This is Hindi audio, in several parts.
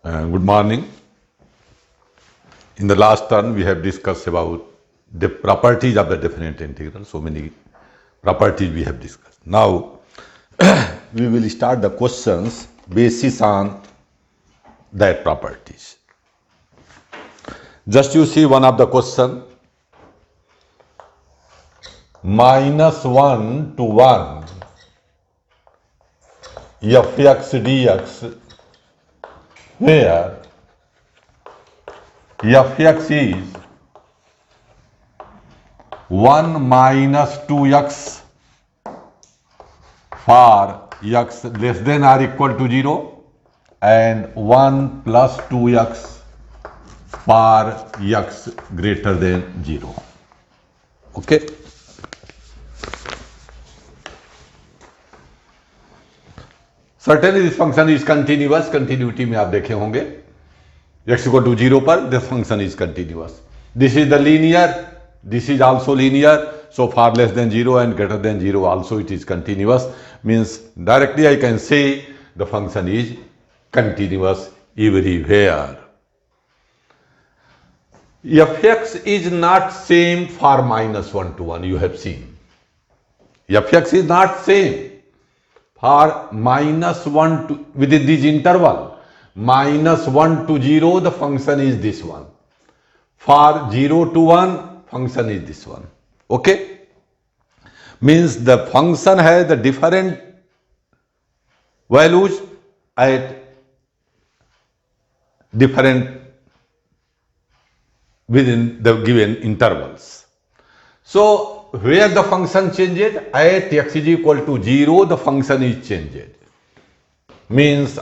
Good morning. In the last turn, we have discussed about the properties of the definite integral. So many properties we have discussed. Now, we will start the questions basis on that properties. Just you see one of the question. -1 to 1 fx dx, where fx is 1 minus 2x for x less than or equal to 0 and 1 plus 2x for x greater than 0. Okay. Certainly this function is continuous. Continuity में आप देखे होंगे x equal to 0 पर this function is continuous. This is the linear. This is also linear. So far less than 0 and greater than 0 also it is continuous. Means directly I can say the function is continuous everywhere. Fx is not same for -1 to 1. You have seen. Fx is not same for -1 to within this interval. -1 to 0 the function is this one. For 0 to 1 function is this one. Okay. Means the function has the different values at different within the given intervals. So where the function changes, at x is equal to 0 the function is changed. Means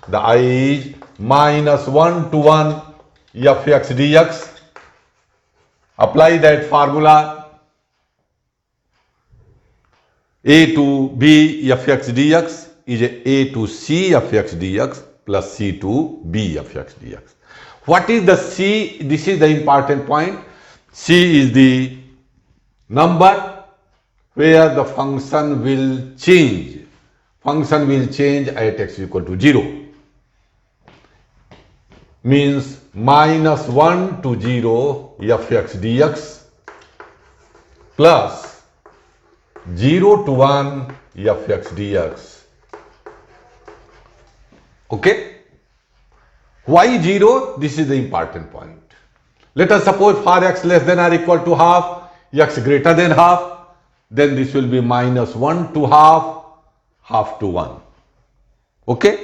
the I is -1 to 1 fx dx. Apply that formula. A to b fx dx is a to c fx dx plus c to b fx dx. What is the c? This is the important point. C is the number where the function will change. Function will change at x equal to 0. Means -1 to 0 fx dx plus 0 to 1 fx dx. Okay? Why 0? This is the important point. Let us suppose for x less than or equal to half, x greater than half, then this will be -1 to half, half to 1. Okay?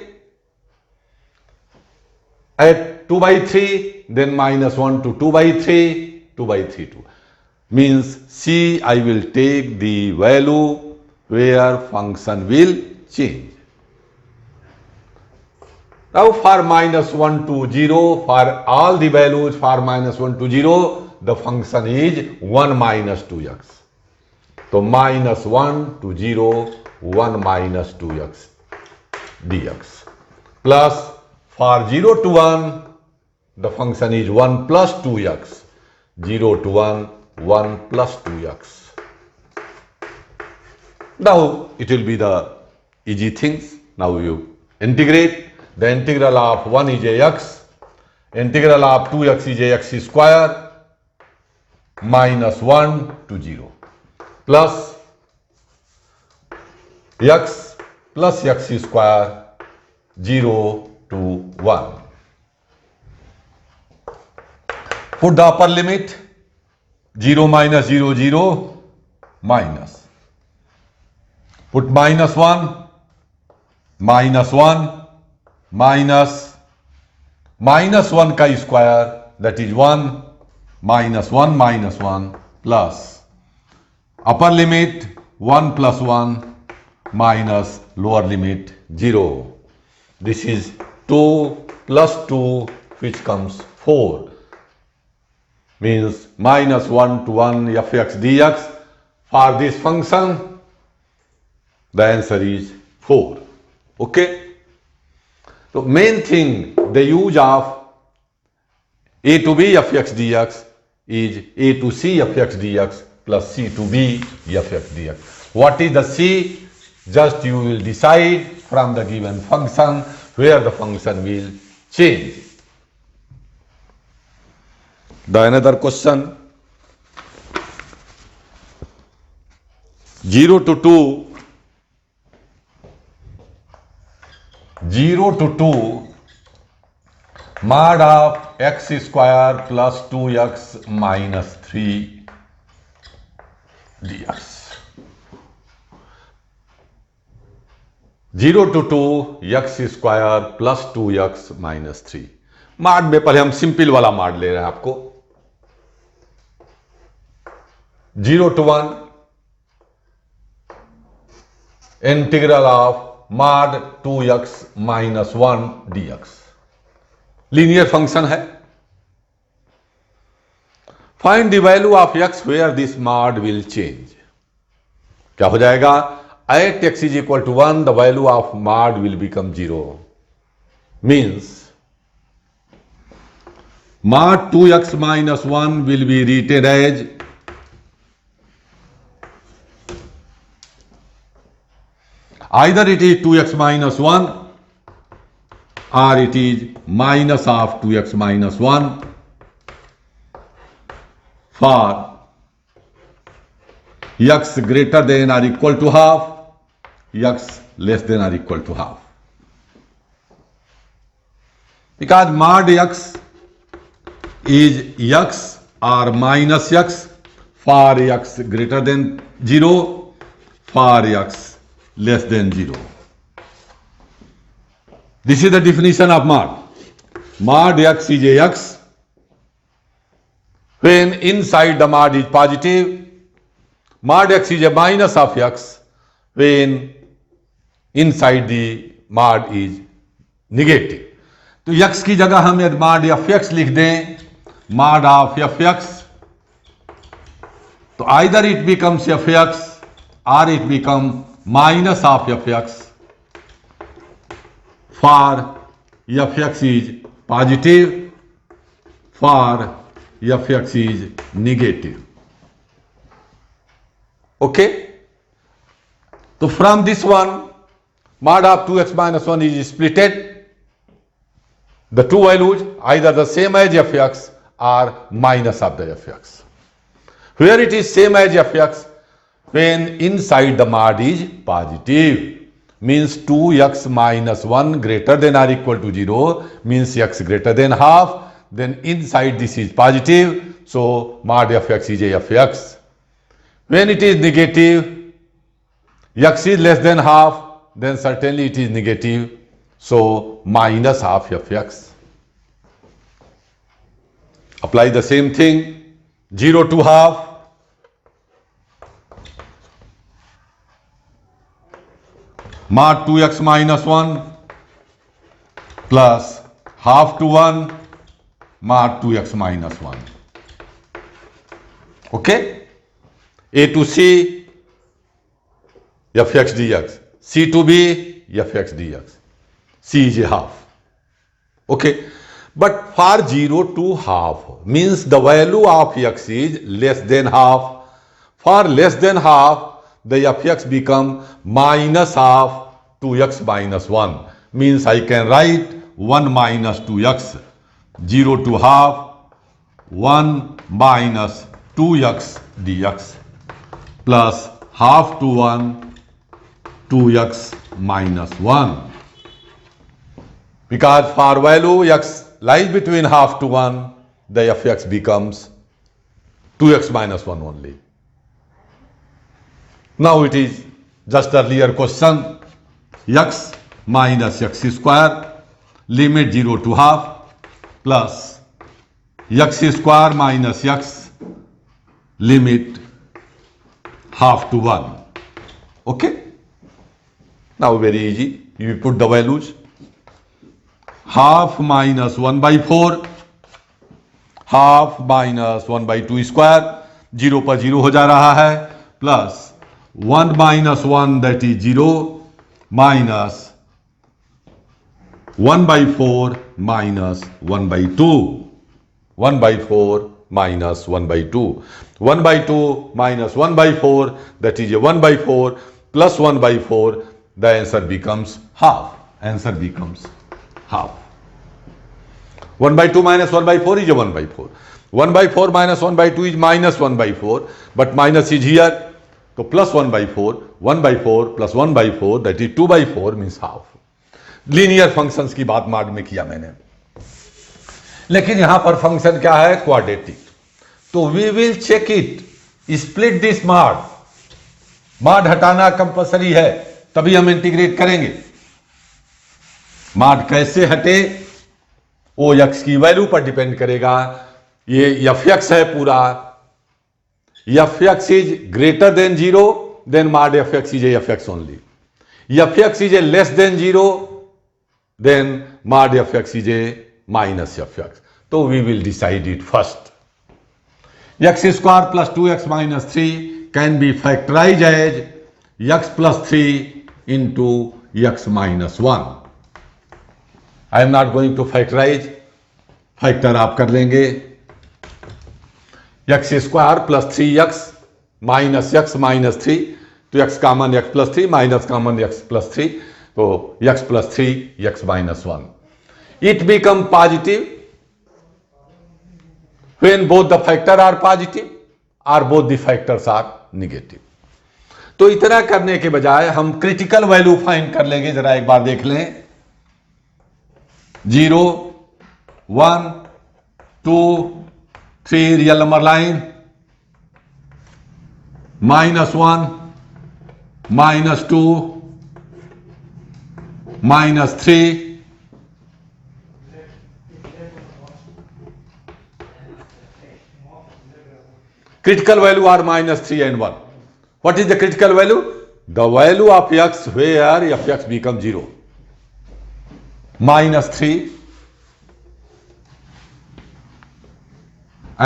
At 2 by 3, then -1 to 2 by 3, 2 by 3 2. Means C, I will take the value where function will change. Now for -1 to 0, for all the values for -1 to 0, the function is 1 minus 2x. So -1 to 0, 1 minus 2x dx. Plus for 0 to 1, the function is 1 plus 2x. 0 to 1, 1 plus 2x. Now it will be the easy things. Now you integrate. The integral of 1 is ax. Integral of 2x is ax square -1 to 0 plus x plus x square 0 to 1. Put the upper limit 0 minus 0 0 minus. Put -1 -1 minus -1 का square, that is 1 -1 plus upper limit 1 plus 1 minus lower limit 0. This is 2 plus 2, which comes 4. Means -1 to 1 fx dx. For this function, the answer is 4. Okay. So main thing, the use of a to b fx dx is a to c fx dx plus c to b fx dx. What is the c? Just you will decide from the given function where the function will change. The another question, 0 to 2, 0 to 2 mod of x square plus 2x minus 3 dx. 0 to 2 x square plus 2x minus 3. माड में पहले हम सिंपल वाला माड ले रहे हैं आपको. 0 to 1 integral of mod 2x minus 1 dx. Linear function है. Find the value of x where this mod will change. क्या हो जाएगा? At x is equal to 1, the value of mod will become 0. Means mod 2x minus 1 will be written as either it is 2x minus 1 or it is minus of 2x minus 1 for x greater than or equal to half, x less than or equal to half. Because mod x is x or minus x for x greater than 0, for x less than 0. This is the definition of mod. Mod x is a x when inside the mod is positive. Mod x is a minus of x when inside the mod is negative. तो x की जगह हम यदि mod f(x) लिख दें, mod of f(x), तो either it becomes f(x) or it becomes minus of f(x) for f(x) is positive, for f(x) is negative. Okay? So from this one, mod of 2x minus 1 is splitted. The two values either the same as f(x) or minus of the f(x). Where it is same as f(x), when inside the mod is positive, means 2x minus 1 greater than or equal to 0, means x greater than half, then inside this is positive, so mod f(x) is a f(x). When it is negative, x is less than half, then certainly it is negative, so minus half f(x). Apply the same thing. 0 to half, mod 2x minus 1 plus half to 1 mod 2x minus 1. Okay? A to C f(x) dx, C to B f(x) dx. C is a half. Okay? But for 0 to half means the value of x is less than half. For less than half, the f(x) become minus of 2x minus 1. Means I can write 1 minus 2x. 0 to half, 1 minus 2x dx plus half to 1, 2x minus 1. Because for value x lies between half to 1, the f(x) becomes 2x minus 1 only. Now it is just earlier question, x minus x square, limit 0 to half, plus x square minus x, limit half to 1. Okay? Now very easy. You put the values. Half minus 1 by 4, half minus 1 by 2 square, 0 पर 0 हो जा रहा है, plus 1 minus 1 that is 0, minus 1 by 4 minus 1 by 2. 1 by 4 minus 1 by 2. 1 by 2 minus 1 by 4, that is a 1 by 4 plus 1 by 4, the answer becomes half. Answer becomes half. 1 by 2 minus 1 by 4 is a 1 by 4. 1 by 4 minus 1 by 2 is minus 1 by 4, but minus is here. So plus 1 by 4, 1 by 4 plus 1 by 4, that is 2 by 4 means half. Linear functions की बात माड में किया मैंने, लेकिन यहां पर फंक्शन क्या है? क्वाड्रेटिक. तो we will check it, split this mod. Mod हटाना कंपलसरी है, तभी हम इंटीग्रेट करेंगे. माड कैसे हटे? ओ एक्स की वैल्यू पर डिपेंड करेगा. ये एफ एक्स है पूरा. F x is greater than 0, then mod f x is f x only. F x is a less than 0, then mod f x is a minus f x. तो we will decide it first. X square plus 2x minus 3 can be factorise as x plus 3 into x minus 1. I am not going to factorise. Factor आप कर लेंगे. X square plus 3x minus x minus 3, तो x common x plus 3 minus common x plus 3, तो x plus 3 x minus 1. It become positive when both the factor are positive or both the factors are negative. तो इतना करने के बजाय हम क्रिटिकल वैल्यू फाइंड कर लेंगे. जरा एक बार देख लें. 0, 1, 2, 3 real number line, -1, -2, -3, critical value are -3 and 1. What is the critical value? The value of x where f x becomes 0. -3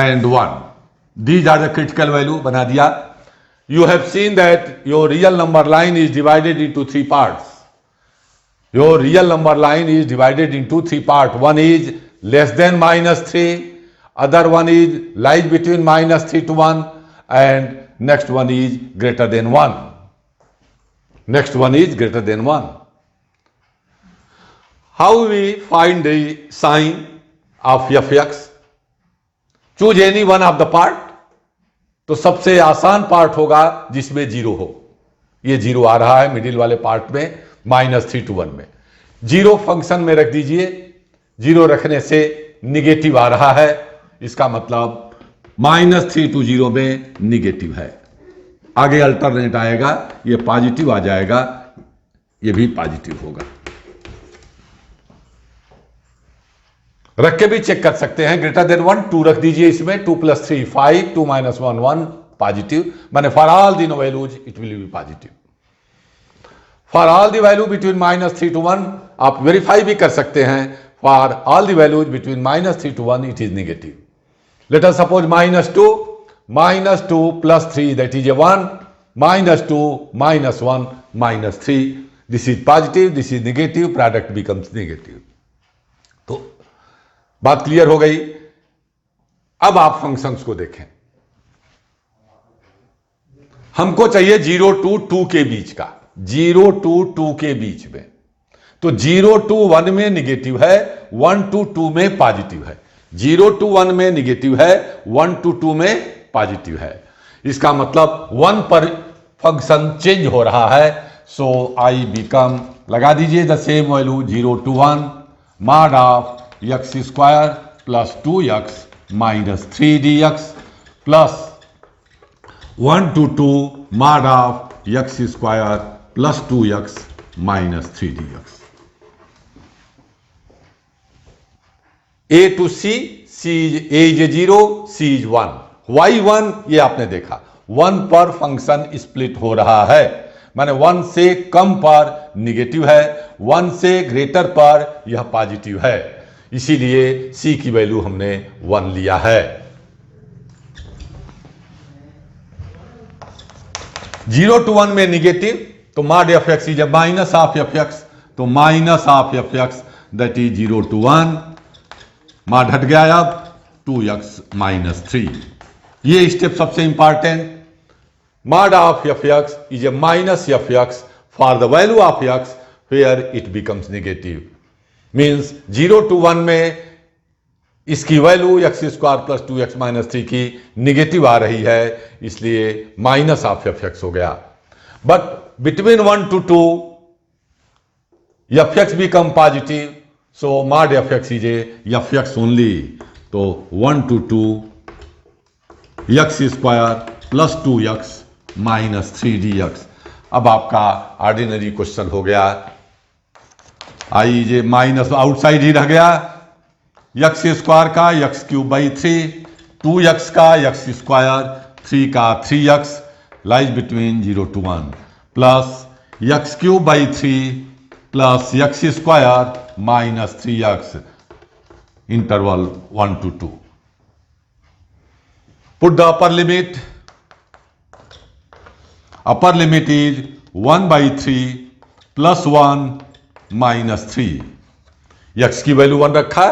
and 1. These are the critical value. बना दिया. You have seen that your real number line is divided into 3 parts. Your real number line is divided into 3 parts. One is less than -3. Other one is lies between -3 to 1, and next one is greater than 1. Next one is greater than 1. How we find the sign of f x? Choose any one of the part. तो सबसे आसान पार्ट होगा जिसमें 0 हो. ये 0 आ रहा है मिडिल वाले पार्ट में, -3 to 1 में. 0 फंक्शन में रख दीजिए. 0 रखने से निगेटिव आ रहा है, इसका मतलब -3 to 0 में निगेटिव है. आगे अल्टरनेट आएगा, ये पॉजिटिव आ जाएगा, ये भी पॉजिटिव होगा. रख के भी चेक कर सकते हैं. ग्रेटर देन 1, 2 रख दीजिए इसमें. 2 + 3 5, 2 - 1 1, पॉजिटिव. माने for all the values it will be positive. For all the value between -3 to 1 आप वेरीफाई भी कर सकते हैं. For all the values between -3 to 1 it is negative. Let us suppose -2 + 3, that is a 1, -2 - 1 -3. This is positive, this is negative, product becomes negative. तो बात क्लियर हो गई. अब आप फंक्शंस को देखें. हमको चाहिए 0 to 2 के बीच का. 0 to 2 के बीच में. तो 0 to 1 में निगेटिव है, 1 to 2 में पॉजिटिव है. 0 to 1 में निगेटिव है, 1 to 2 में पॉजिटिव है. इसका मतलब 1 पर फंक्शन चेंज हो रहा है. सो आई बिकम, लगा दीजिए the same value. 0 to 1 mod of x² plus 2x minus 3 dx plus 1 to 2 mod of x² plus 2x minus 3 dx. A to C, A is 0, C is 1. Y 1 ये आपने देखा. 1 पर फंक्शन स्प्लिट हो रहा है, माने 1 से कम पर निगेटिव है, 1 से ग्रेटर पर यह पॉजिटिव है. इसीलिए C की वैल्यू हमने 1 लिया है. 0 to 1 में निगेटिव, तो mod f x is minus of f x. तो minus of f x that is 0 to 1. माड हट गया. अब 2x माइनस 3. ये स्टेप सबसे important. mod of f x is a minus f x for the value of x where it becomes negative. Means 0 to 1 में इसकी value x square plus 2x minus 3 की निगेटिव आ रही है, इसलिए माइनस ऑफ एफ एक्स हो गया। But between 1 to 2 F x become positive, so mod f x is f x only. तो 1 to 2 x square plus 2x minus 3dx। अब आपका ऑर्डिनरी क्वेश्चन हो गया। आई जे माइनस आउटसाइड ही रह गया, एक्स स्क्वायर का एक्स क्यूब बाई 3, 2x का एक्स स्क्वायर, 3 का 3x lies between 0 to 1 plus x cube by 3 plus x square minus 3x interval 1 to 2। Put the upper limit, upper limit is 1/3 plus 1 minus 3। X की वैल्यू 1 रखा,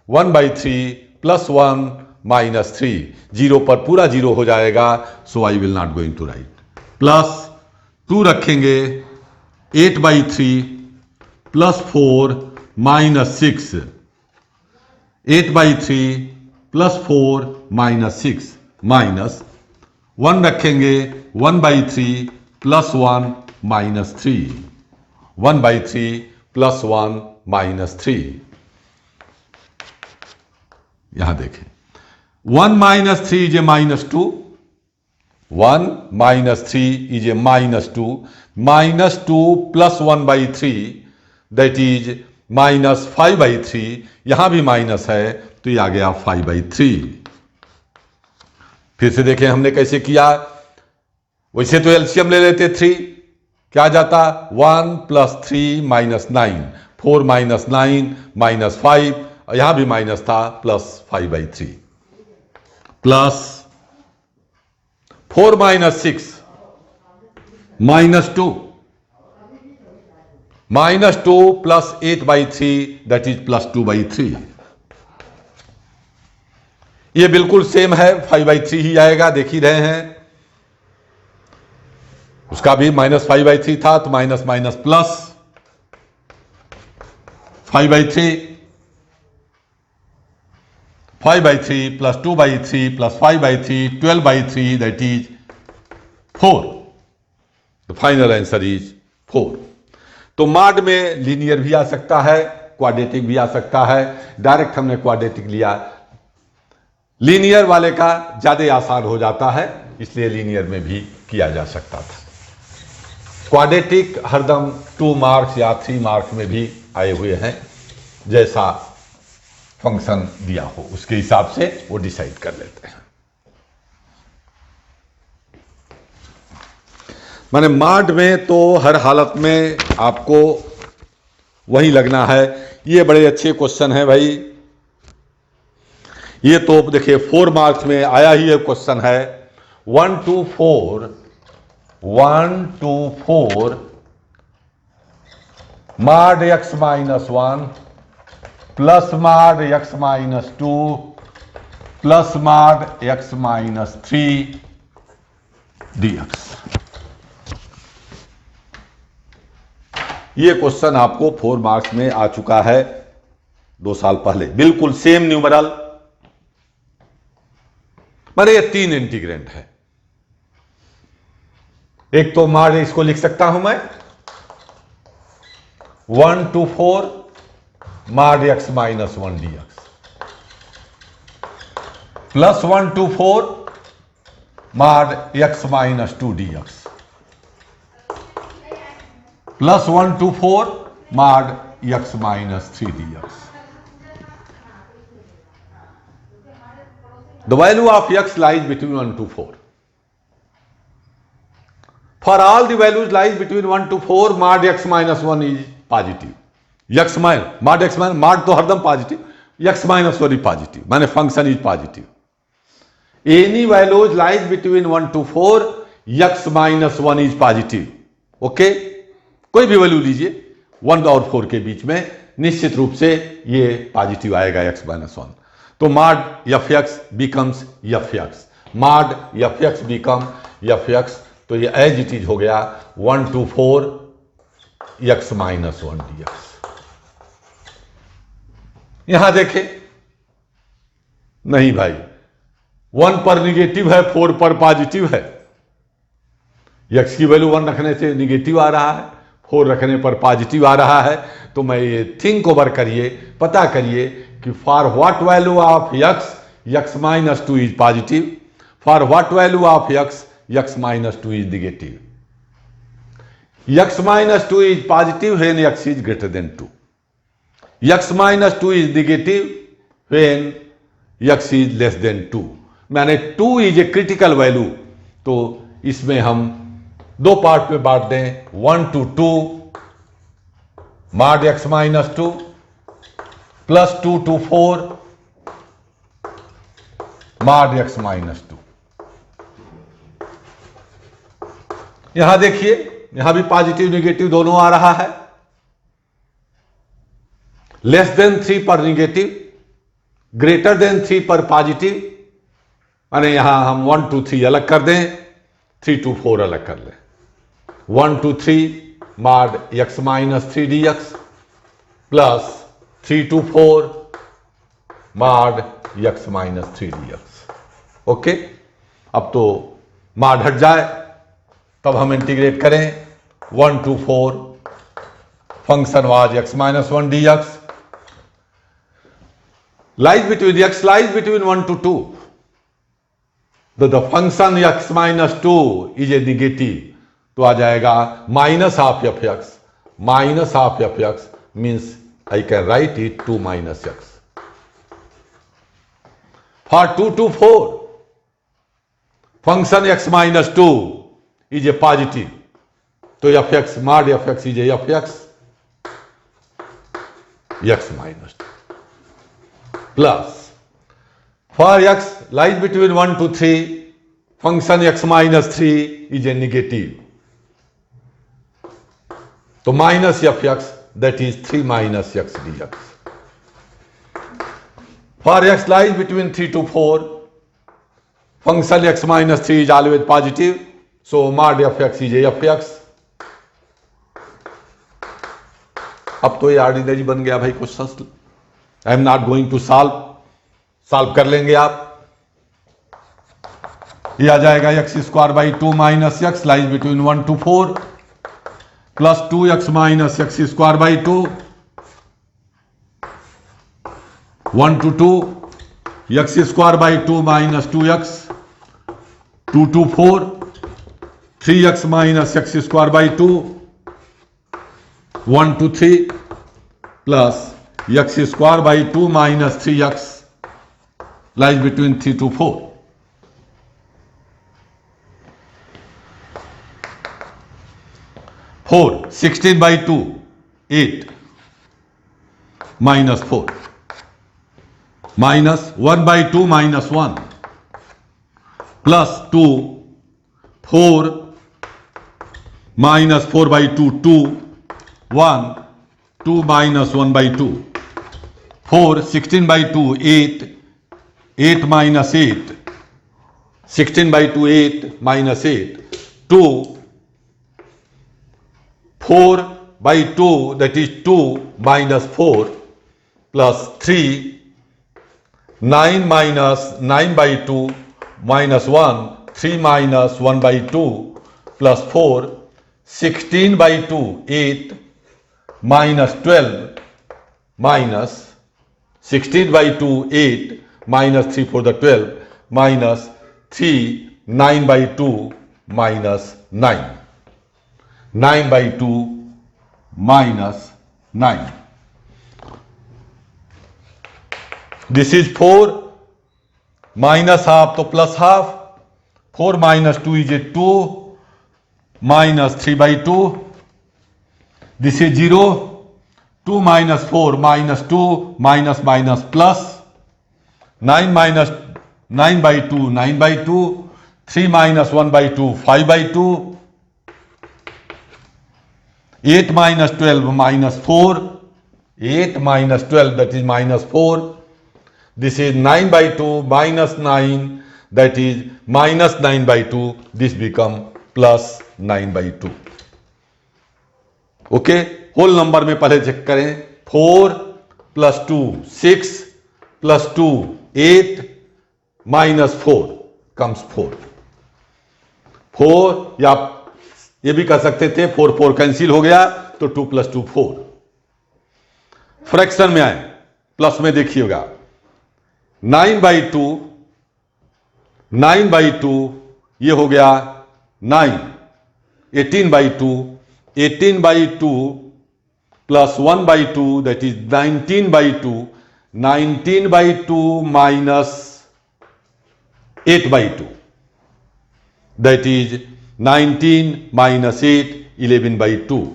1/3 प्लस 1 माइनस 3, 0 पर पूरा 0 हो जाएगा, so I will not going to write. Plus 2 रखेंगे, 8/3 plus 4 minus 6, 8/3 plus 4 minus 6 minus 1 रखेंगे, 1/3 प्लस 1 माइनस 3, 1/3 प्लस 1 माइनस 3। यहां देखें 1 minus 3 is a minus 2, 1 minus 3 is a minus 2, minus 2 plus 1/3 that is minus 5/3। यहां भी माइनस है तो ये आ गया 5/3। फिर से देखें हमने कैसे किया, वैसे तो एलसीएम ले लेते 3, क्या जाता 1 प्लस 3 माइनस 9, 4 माइनस 9 माइनस 5, यहां भी माइनस था, plus 5/3 plus 4 minus 6 minus 2, minus 2 plus 8/3 that is plus 2/3। ये बिल्कुल सेम है, 5/3 ही आएगा, देख ही रहे हैं। उसका भी माइनस 5/3 था तो minus minus plus 5/3, 5/3 plus 2/3 plus 5/3 12/3 that is 4। The final answer is 4। तो मॉड में लीनियर भी आ सकता है, क्वाड्रेटिक भी आ सकता है। डायरेक्ट हमने क्वाड्रेटिक लिया, लीनियर वाले का ज्यादा आसान हो जाता है, इसलिए लीनियर में भी किया जा सकता था। क्वाड्रेटिक हरदम 2 मार्क्स या 3 मार्क्स में भी आए हुए हैं, जैसा फंक्शन दिया हो उसके हिसाब से वो डिसाइड कर लेते हैं। माने मॉड में तो हर हालत में आपको वही लगना है। ये बड़े अच्छे क्वेश्चन है भाई, ये तो देखिए 4 मार्क्स में आया ही एक क्वेश्चन है। 1 to 4 mod x minus 1 plus mod x minus 2 plus mod x minus 3 dx। ये क्वेश्चन आपको 4 मार्क्स में आ चुका है 2 साल पहले, बिल्कुल सेम न्यूमरल। माने ये 3 इंटीग्रेंट है। एक तो मॉड इसको लिख सकता हूं मैं 1 to 4 mod x minus 1 dx plus 1 to 4 mod x minus 2 dx plus 1 to 4 mod x minus 3 dx। The value of x lies between 1 to 4. For all the values lies between 1 to 4, mod x minus 1 is positive. X minus, mod x minus, mod तो हरदम positive, x minus 1 is positive, माने function is positive. Any values lies between 1 to 4, x minus 1 is positive. Okay? कोई भी वैल्यू लीजिए 1 और 4 के बीच में, निश्चित रूप से ये पॉजिटिव आएगा x माइनस 1। तो mod f x becomes F x, mod f x become F x. तो ये एज इट इज हो गया 1 to 4 x माइनस 1 dx। यहां देखें नहीं भाई, 1 पर निगेटिव है, 4 पर पॉजिटिव है। x की वैल्यू 1 रखने से निगेटिव आ रहा है, 4 रखने पर पॉजिटिव आ रहा है। तो मैं ये थिंक ओवर करिए, पता करिए कि for what value of x minus 2 is positive, for what value of x minus 2 is negative. x minus 2 is positive when x is greater then 2, x minus 2 is negative when x is less than 2। मैंने 2 इज ए क्रिटिकल वैल्यू, तो इसमें हम दो पार्ट में बांट दें, 1 to 2 mod x minus 2 plus 2 to 4 mod x minus 2। यहां देखिए, यहां भी पॉजिटिव निगेटिव दोनों आ रहा है। लेस देन 3 पर निगेटिव, ग्रेटर देन 3 पर पॉजिटिव, माने यहां हम 1 to 3 अलग कर दें, 3 to 4 अलग कर लें। 1 to 3 mod x minus 3 dx plus 3 to 4 mod x minus 3 dx। Okay, अब तो mod हट जाए, तब हम इंटीग्रेट करें। 1 to 4 function was x minus 1 dx lies between x lies between 1 to 2. The function x minus 2 is a negative, तो आ जाएगा minus of f x. Minus of f x means I can write it 2 minus x। For 2 to 4 function x minus 2 is a positive, तो f x mod f x is f x x minus 2 plus for x lies between 1 to 3 function x minus 3 is a negative, तो minus f x that is 3 minus x dx। For x lies between 3 to 4 function x minus 3 is always positive, so mod f x is f x. अब तो ये ऑर्डिनरी बन गया भाई क्वेश्चन। I am not going to solve कर लेंगे आप। ये आ जाएगा x square by 2 minus x lies between 1 to 4 plus 2x minus x square by 2 1 to 2 x square by 2 minus 2x 2 to 4 3x minus x square by 2 1 to 3 plus x square by 2 minus 3x lies between 3 to 4। Four 16 by 2 8 minus 4 minus 1 by 2 minus 1 plus 2 4 minus 4 by 2 2 1 2 minus 1 by 2 4 16 by 2 8 8 minus 8 16 by 2 8 minus 8 2 4 by 2 that is 2 minus 4 plus 3 9 minus 9 by 2 minus 1 3 minus 1 by 2 plus 4 16 by 2 8 minus 12 minus 16 by 2 8 minus 3 for the 12 minus 3 9 by 2 minus 9 9 by 2 minus 9. This is 4 minus half तो plus half 4 minus 2 is a 2 minus 3 by 2. This is 0 2 minus 4 minus 2 minus minus plus 9 minus 9 by 2 9 by 2 3 minus 1 by 2 5 by 2 8 minus 12 minus 4 8 minus 12 that is minus 4 this is 9 by 2 minus 9 that is minus 9 by 2 this become plus 9 by 2 okay whole number में पहले चेक करें 4 plus 2 6 plus 2 8 माइनस 4 कम्स 4 या ये भी कर सकते थे 4 कैंसिल हो गया तो 2 + 2 4। फ्रैक्शन में आए, प्लस में देखिएगा 9/2 ये हो गया 9, 18/2 plus 1/2 that is 19/2 minus 8/2 that is 19 minus 8 11/2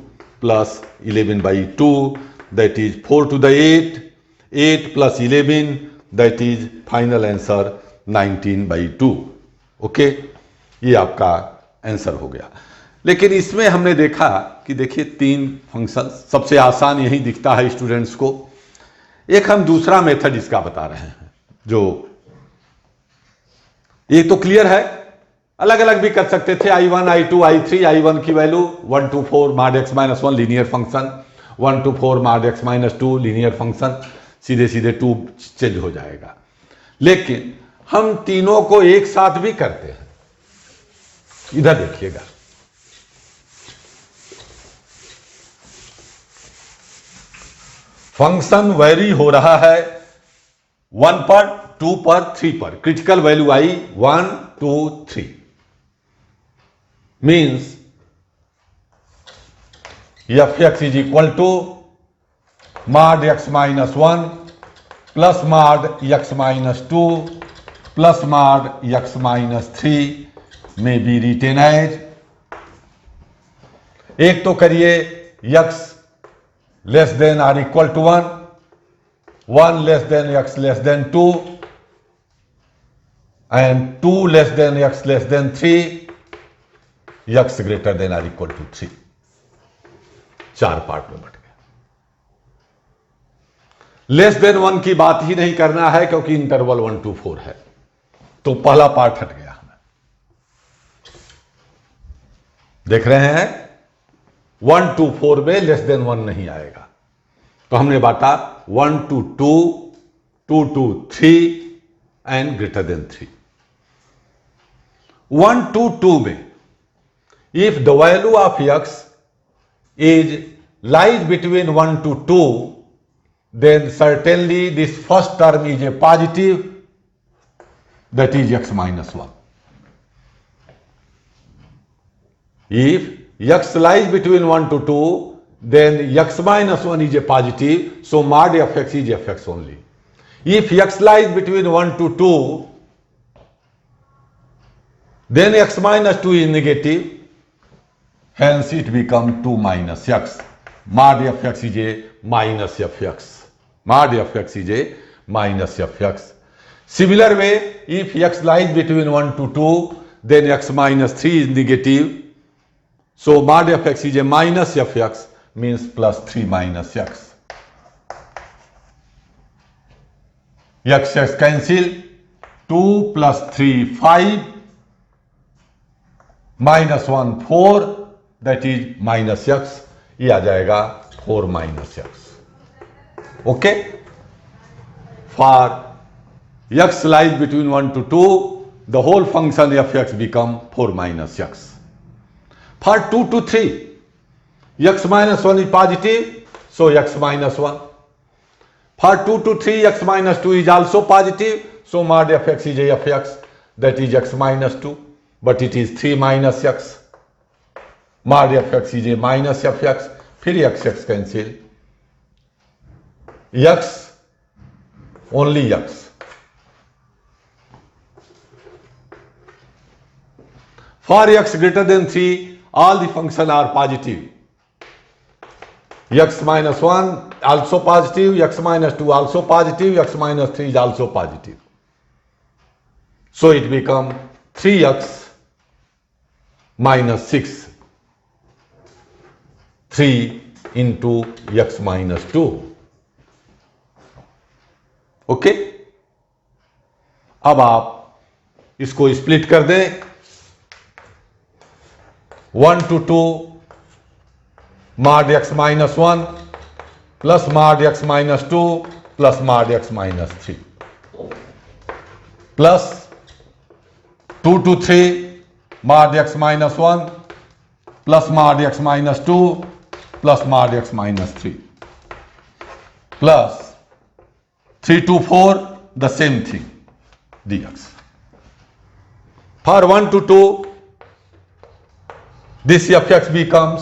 plus 11/2 that is 4 to the 8 plus 11 that is final answer 19/2। Okay, ये आपका आंसर हो गया। लेकिन इसमें हमने देखा कि देखिए 3 फंक्शन, सबसे आसान यही दिखता है स्टूडेंट्स को। एक हम दूसरा मेथड इसका बता रहे हैं, जो ये तो क्लियर है, अलग अलग भी कर सकते थे, I1 I2 I3, I1 की value 1 to 4 mod x - 1 linear function, 1 to 4 mod x - 2 linear function, सीधे सीधे 2 चेंज हो जाएगा। लेकिन हम तीनों को एक साथ भी करते हैं। इधर देखिएगा, फंक्शन वेरी हो रहा है 1 पर, 2 पर, 3 पर, critical value I 1 2 3 means f(x) is equal to mod x - 1 plus mod x - 2 plus mod x - 3 में बी रिटेन एज। एक तो करिए x less than or equal to 1, 1 less than x less than 2 and 2 less than x less than 3, x greater than or equal to 3। 4 part में बट गया। लेस देन 1 की बात ही नहीं करना है क्योंकि इंटरवल 1 to 4 है, तो पहला पार्ट हट गया। हमें देख रहे हैं 1 to 4 में लेस देन 1 नहीं आएगा, तो हमने बांटा 1 to 2, 2 to 3 and greater than 3। 1 to 2 में if the value of x is lies between 1 to 2, then certainly this first term is a positive, that is x minus 1. If x lies between 1 to 2, then x minus 1 is a positive, so mod fx is fx only. If x lies between 1 to 2, then x minus 2 is negative, hence it becomes 2 minus x. Mod fx is a minus fx. Mod fx is a minus fx. Similar way, if x lies between 1 to 2, then x minus 3 is negative. So mod fx is a minus fx, means plus 3 minus x. X cancel, 2 plus 3 5, minus 1 4, that is minus x. ये आ जाएगा 4 minus x. Okay? For x lies between 1 to 2, the whole function fx become 4 minus x. For 2 to 3, x minus 1 is positive, so x minus 1. For 2 to 3, x minus 2 is also positive, so mod fx is fx, that is x minus 2, but it is 3 minus x. Mod fx is a minus fx, फिर x cancel, x only x. For x greater than 3, all the functions are positive. X minus 1 also positive, x minus 2 also positive, x minus 3 is also positive. So it becomes 3x minus 6. 3 into x minus 2. Okay, अब आप इसको स्प्लिट कर दें 1 to 2 mod x minus 1 plus mod x minus 2 plus mod x minus 3. Plus 2 to 3 mod x minus 1 plus mod x minus 2 plus mod x minus 3 plus 3 to 4 the same thing dx. For 1 to 2 this fx becomes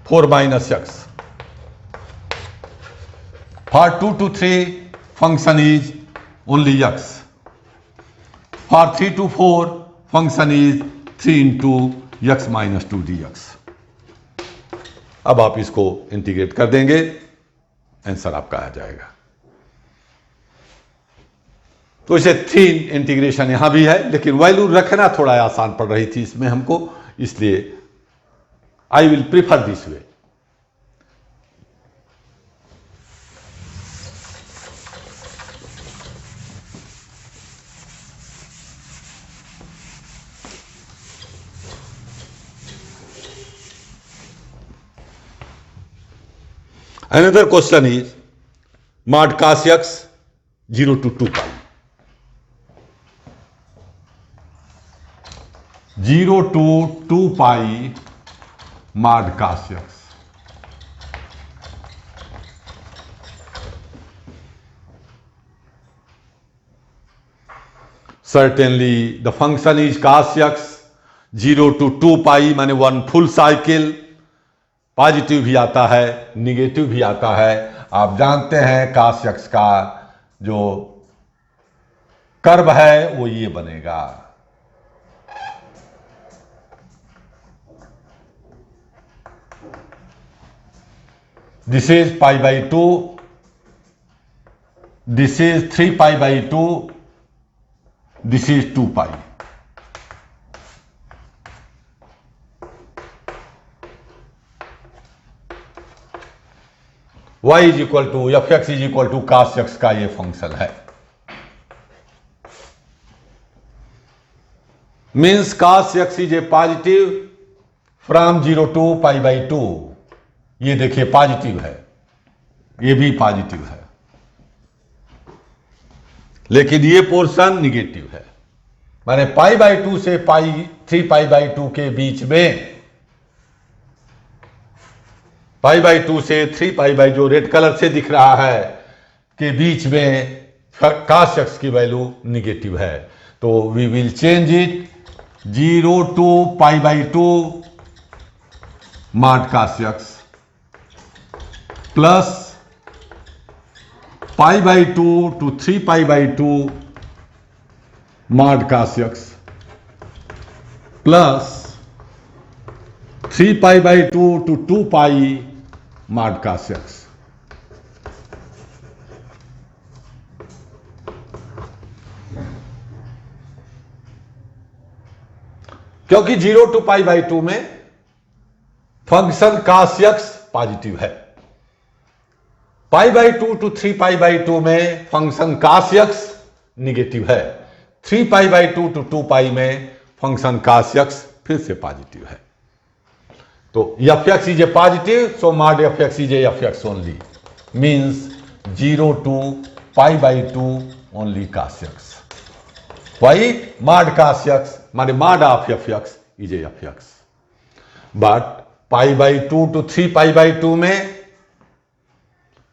4 minus x. For 2 to 3 function is only x. For 3 to 4 function is 3 into x minus 2 dx. अब आप इसको इंटीग्रेट कर देंगे, आंसर आपका आ जाएगा. तो इसे 3 इंटीग्रेशन यहां भी है, लेकिन वैल्यू रखना थोड़ा आसान पड़ रही थी इसमें हमको, इसलिए I will prefer this way. Another question is mod cos x 0 to 2 pi. 0 to 2 pi mod cos x. Certainly the function is cos x 0 to 2 pi माने 1 full cycle. पॉजिटिव भी आता है, निगेटिव भी आता है. आप जानते हैं cos x का जो कर्व है वो ये बनेगा. This is pi by 2, this is 3 pi by 2, this is 2 pi. y is equal to f x is equal to cos x का ये फंक्शन है. Means cos x is a positive from 0 to pi by 2. ये देखिए पॉजिटिव है, ये भी पॉजिटिव है, लेकिन ये पोर्शन निगेटिव है. माने पाई बाई 2 से 3 पाई बाई 2 के बीच में, पाई बाई 2 से 3 पाई बाई जो रेड कलर से दिख रहा है के बीच में cos x की वैल्यू निगेटिव है. तो we will change it 0 to pi by 2 mod cos x plus pi by 2 to 3 pi by 2 mod cos x plus 3 pi by 2 to 2 pi mod cos x. क्योंकि 0 टू पाई बाई 2 में फंक्शन cos x पॉजिटिव है, pi by 2 to 3 pi by 2 में फंक्शन cos x निगेटिव है, 3 पाई बाई 2 टू 2 पाई में फंक्शन cos x फिर से पॉजिटिव है. तो f x is a positive, so mod f x is f x only. Means 0 to pi by 2 only cos x. Y mod cos x माने mod of f x is f x. But pi by 2 to 3 pi by 2 में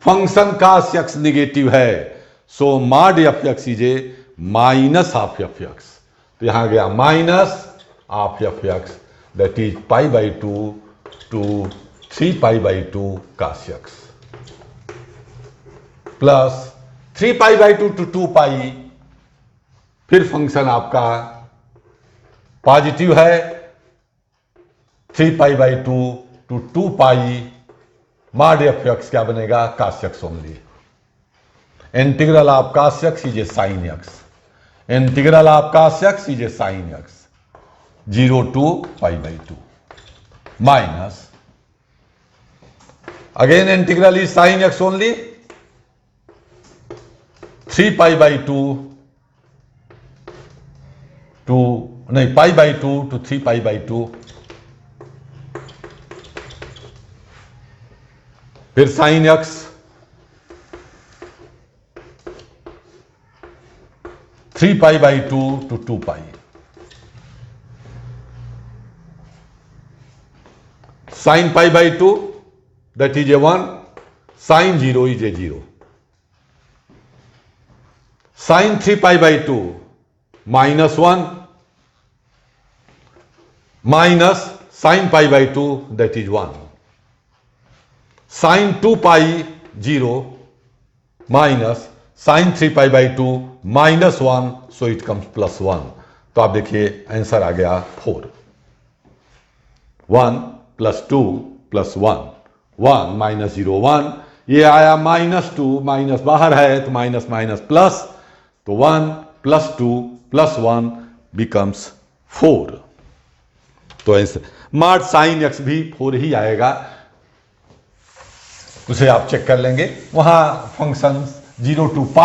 फंक्शन cos x निगेटिव है, so mod f x is a minus of f x. तो यहां गया minus of f x, that is pi by 2 to 3 pi by 2 cos x plus 3 pi by 2 to 2 pi. फिर फंक्शन आपका पॉजिटिव है, 3 pi by 2 to 2 pi mod f x क्या बनेगा cos x only. Integral of cos x is a sine x, integral of cos x is a sine x. 0 to pi by 2 minus again integral is sin x only, 3 pi by 2 to नहीं pi by 2 to 3 pi by 2, फिर sin x 3π/2 to 2π. Sin π/2, that is a 1. Sin 0 is a 0. Sin 3π/2 -1 minus sin π/2, that is 1. Sin 2π 0 minus sin 3π/2 -1, so it comes +1. तो आप देखिए आंसर आ गया 4. 1 + 2 + 1, 1 - 0 1, ये आया -2, माइनस बाहर है तो माइनस माइनस प्लस, तो 1 + 2 + 1 becomes 4. तो ऐसे मॉड sin x भी 4 ही आएगा, उसे आप चेक कर लेंगे. वहां फंक्शन 0 to π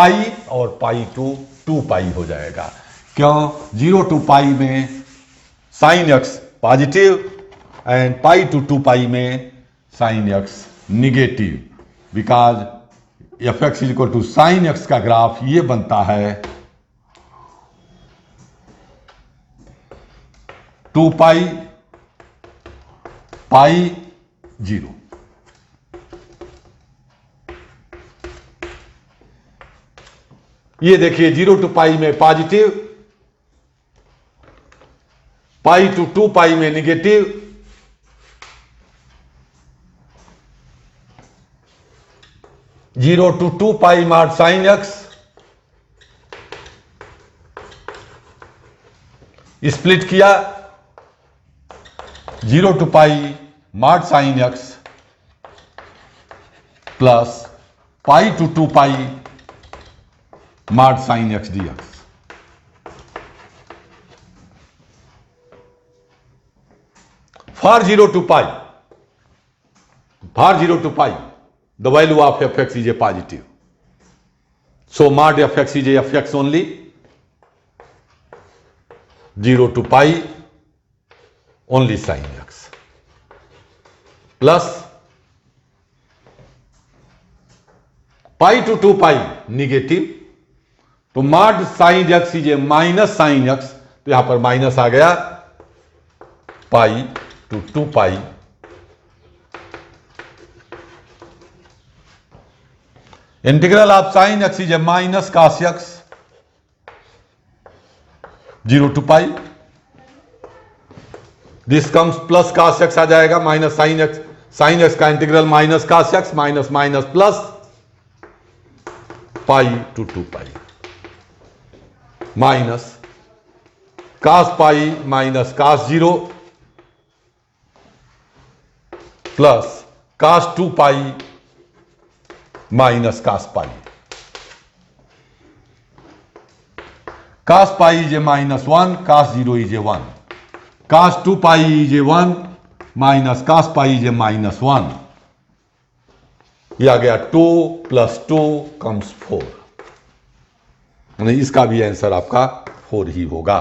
और π to 2π हो जाएगा. क्यों? 0 to π में sin x positive and π to 2π में sin x negative. Because fx = sin x का ग्राफ ये बनता है 2π π 0. ये देखिए 0 to π में पॉजिटिव, π to 2π में negative, zero to 2π mod sin x, split किया 0 to π mod sin x plus π to 2π mod sin x dx. For 0 to π, the value of fx is a positive. So mod fx is a fx only. 0 to π only sin x plus π to 2π negative. तो mod sin x is a minus sin x, तो यहां पर माइनस आ गया π to 2π. Integral of sin x is a minus cos x 0 to π. This comes plus cos x आ जाएगा माइनस sin x का integral minus cos x minus minus plus π to 2π minus cos π minus cos 0 plus cos 2π minus cos π. cos π is a -1, cos 0 is a 1. cos 2π is a 1 minus cos π is a -1. यह आ गया 2 + 2 comes 4. इसका भी आंसर आपका 4 ही होगा.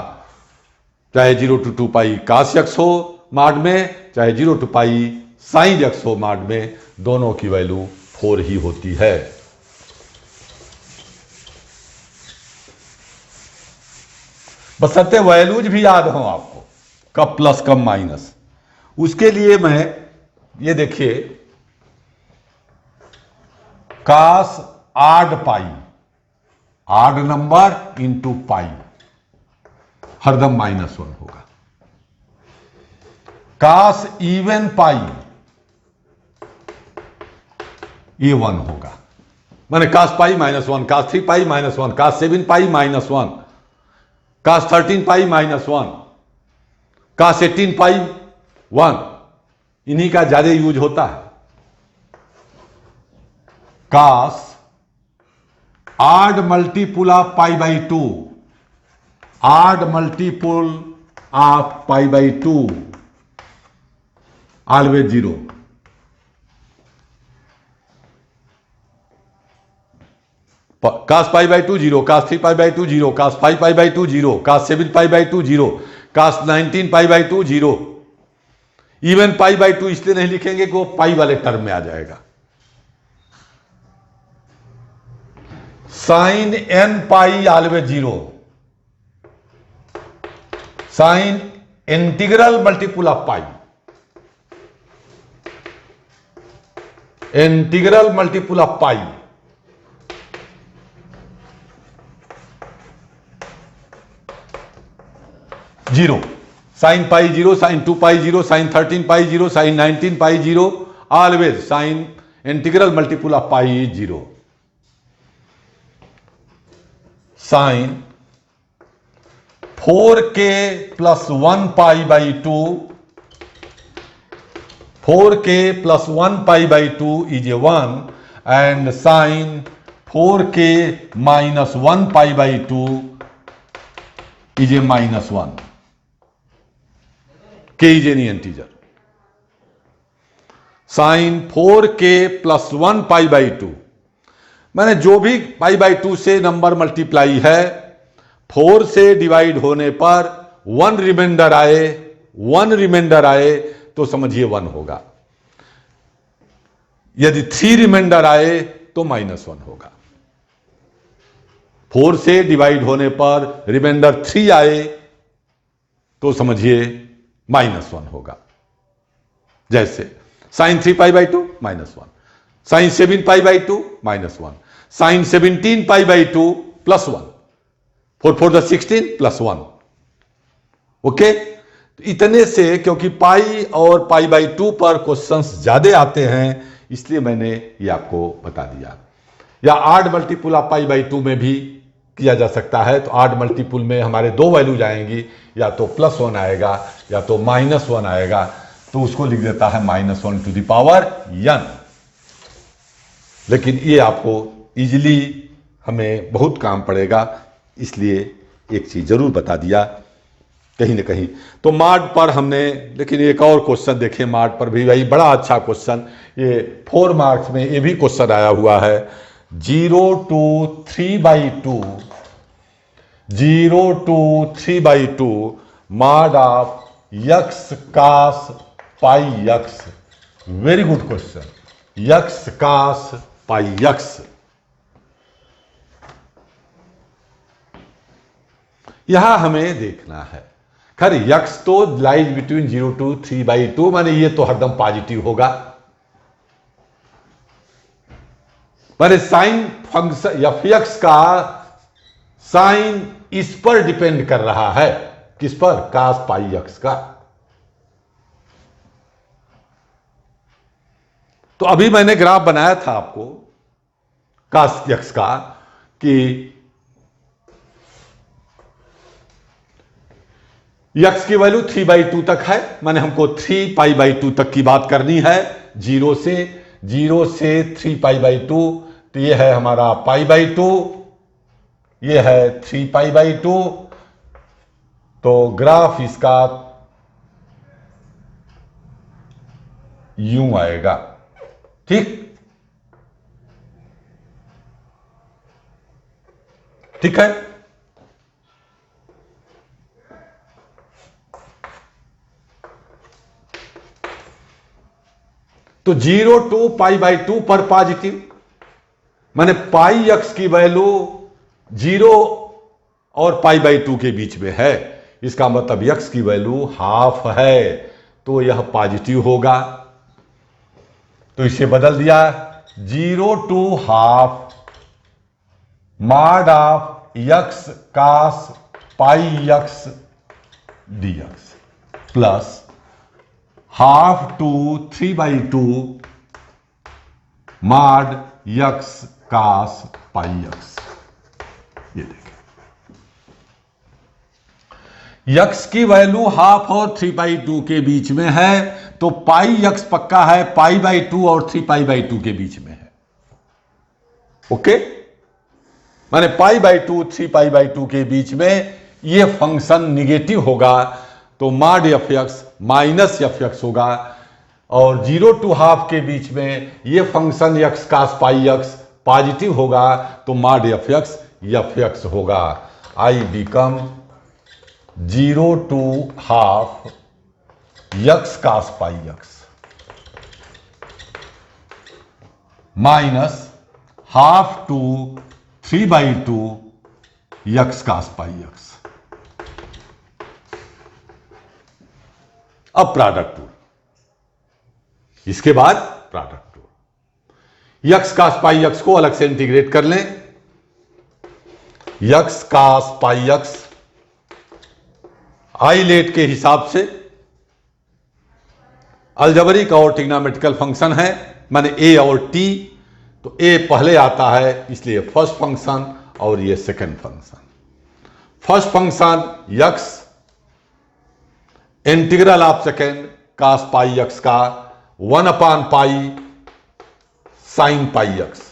चाहे 0 to 2π cos x हो मॉड में, चाहे 0 to π sin x हो मॉड में, दोनों की वैल्यू 4 ही होती है. बशर्ते वैल्यूज भी याद हो आपको, कब प्लस कब माइनस. उसके लिए मैं ये देखिए cos odd pi, odd number into pi, हरदम -1 होगा. cos इवन पाई ये 1 होगा. माने cos π -1, cos 3π -1, cos 7π -1, cos 13π -1, cos 18π 1. इन्हीं का ज्यादा यूज होता है. cos odd multiple of π/2, odd multiple of π/2 always 0. cos π/2 0, cos 3π/2 0, cos 5π/2 0, cos 7π/2 0, cos 19π/2 0. Even π/2 इसलिए नहीं लिखेंगे कि वो पाई वाले टर्म में आ जाएगा. sin n π always 0, sine integral multiple of pi, integral multiple of pi, zero, sine pi zero, sine 2 pi zero, sine 13 pi zero, sine 19 pi zero, always sine integral multiple of pi is zero. Sine 4k plus 1 pi by 2, 4k plus 1 pi by 2 is a 1 and sine 4k minus 1 pi by 2 is a minus 1। k is any integer. Sine 4k plus 1 pi by 2, मैंने जो भी पाई बाई 2 से नंबर मल्टीप्लाई है, 4 से डिवाइड होने पर 1 रिमाइंडर आए, 1 रिमाइंडर आए तो समझिए 1 होगा। यदि 3 रिमाइंडर आए तो -1 होगा। 4 से डिवाइड होने पर रिमाइंडर 3 आए तो समझिए -1 होगा। जैसे sine 3 pi by 2 -1, sine 7 pi by 2 -1, sine 17 pi by 2 +1, 4 4 16 +1। Okay, इतने से क्योंकि पाई और पाई बाई 2 पर क्वेश्चंस ज्यादा आते हैं इसलिए मैंने ये आपको बता दिया। या आड मल्टीपुल ऑफ पाई बाई 2 में भी किया जा सकता है। तो आड मल्टीपुल में हमारे दो वैल्यूज आएंगी, या तो +1 आएगा या तो -1 आएगा, तो उसको लिख देता है -1 टू द पावर n। लेकिन ये आपको इजीली हमें बहुत काम पड़ेगा, इसलिए एक चीज जरूर बता दिया कहीं ना कहीं। तो माड पर हमने, लेकिन एक और क्वेश्चन देखें माड पर भी, भाई बड़ा अच्छा क्वेश्चन, ये 4 मार्क्स में ये भी क्वेश्चन आया हुआ है। 0 to 3/2, 0 to 3/2 mod of x cos pi x। Very good question, x cos pi x। यहां हमें देखना है, खैर x तो लाइज बिटवीन 0 to 3/2, माने ये तो हरदम पॉजिटिव होगा। पर साइन फंक्शन f(x) का साइन इस पर डिपेंड कर रहा है, किस पर? cos पाई x का। तो अभी मैंने ग्राफ बनाया था आपको cos x का कि x की वैल्यू 3/2 तक है, माने हमको 3π/2 तक की बात करनी है। 0 से 3π/2, तो ये है हमारा π/2, ये है 3π/2। तो ग्राफ इसका यूं आएगा, ठीक ठीक है। तो 0 to π/2 पर पॉजिटिव, माने पाई x की वैल्यू 0 और π/2 के बीच में है, इसका मतलब x की वैल्यू हाफ है, तो यह पॉजिटिव होगा। तो इसे बदल दिया, 0 to half mod of x cos pi x dx plus half to 3/2 mod x cos pi x। ये देखें, x की वैल्यू हाफ और 3/2 के बीच में है, तो पाई x पक्का है π/2 और 3π/2 के बीच में है। ओके, माने π/2 3π/2 के बीच में ये फंक्शन निगेटिव होगा, तो mod f(x) माइनस f(x) होगा। और 0 to हाफ के बीच में ये फंक्शन x cos पाई x पॉजिटिव होगा, तो mod f(x) f(x) होगा। I become 0 to half x cos pi x minus half to 3/2 x cos pi x। अब प्रोडक्ट रूल, इसके बाद product rule. X cos pi x को अलग से इंटीग्रेट कर लें। X cos pi x ILATE के हिसाब से अलजेब्रिक और ट्रिग्नोमेट्रिकल फंक्शन है, माने ए और टी, तो ए पहले आता है इसलिए फर्स्ट फंक्शन और ये second function. First function x integral of second cos pi x का 1/पाई sine pi x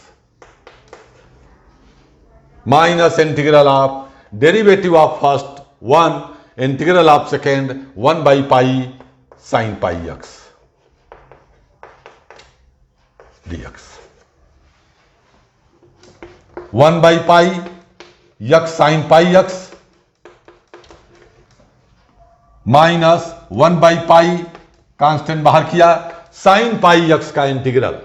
minus integral of derivative of first 1 integral of second 1/पाई साइन पाई यक्स dx 1/पाई x sine pi x minus 1/पाई कांस्टेंट बाहर किया, साइन पाई यक्स का इंटीग्रल,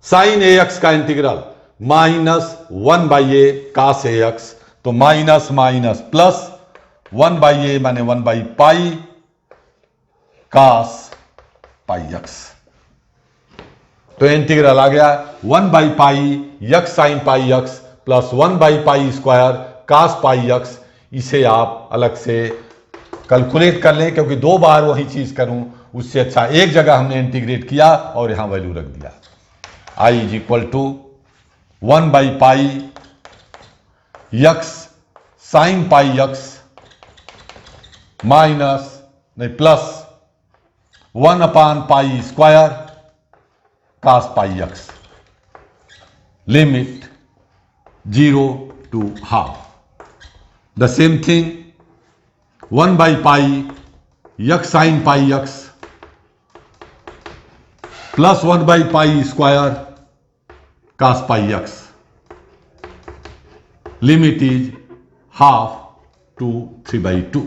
साइन ए एक्स का integral minus 1/a cos a x, तो माइनस माइनस प्लस 1/a माने 1/पाई कास पाई यक्स, तो इंटीग्रल आ गया 1/पाई x sine pi x plus 1/पाई स्क्वायर कास पाई यक्स। इसे आप अलग से कैलकुलेट कर लें, क्योंकि दो बार वही चीज करूं उससे अच्छा एक जगह हमने इंटीग्रेट किया और यहां वैल्यू रख दिया। आई इज इक्वल टू 1/पाई x sine pi x minus नहीं प्लस 1/पाई square cos pi x, limit 0 to half. The same thing 1/पाई x sine pi x plus 1/पाई square cos pi x, limit is half to 3/2।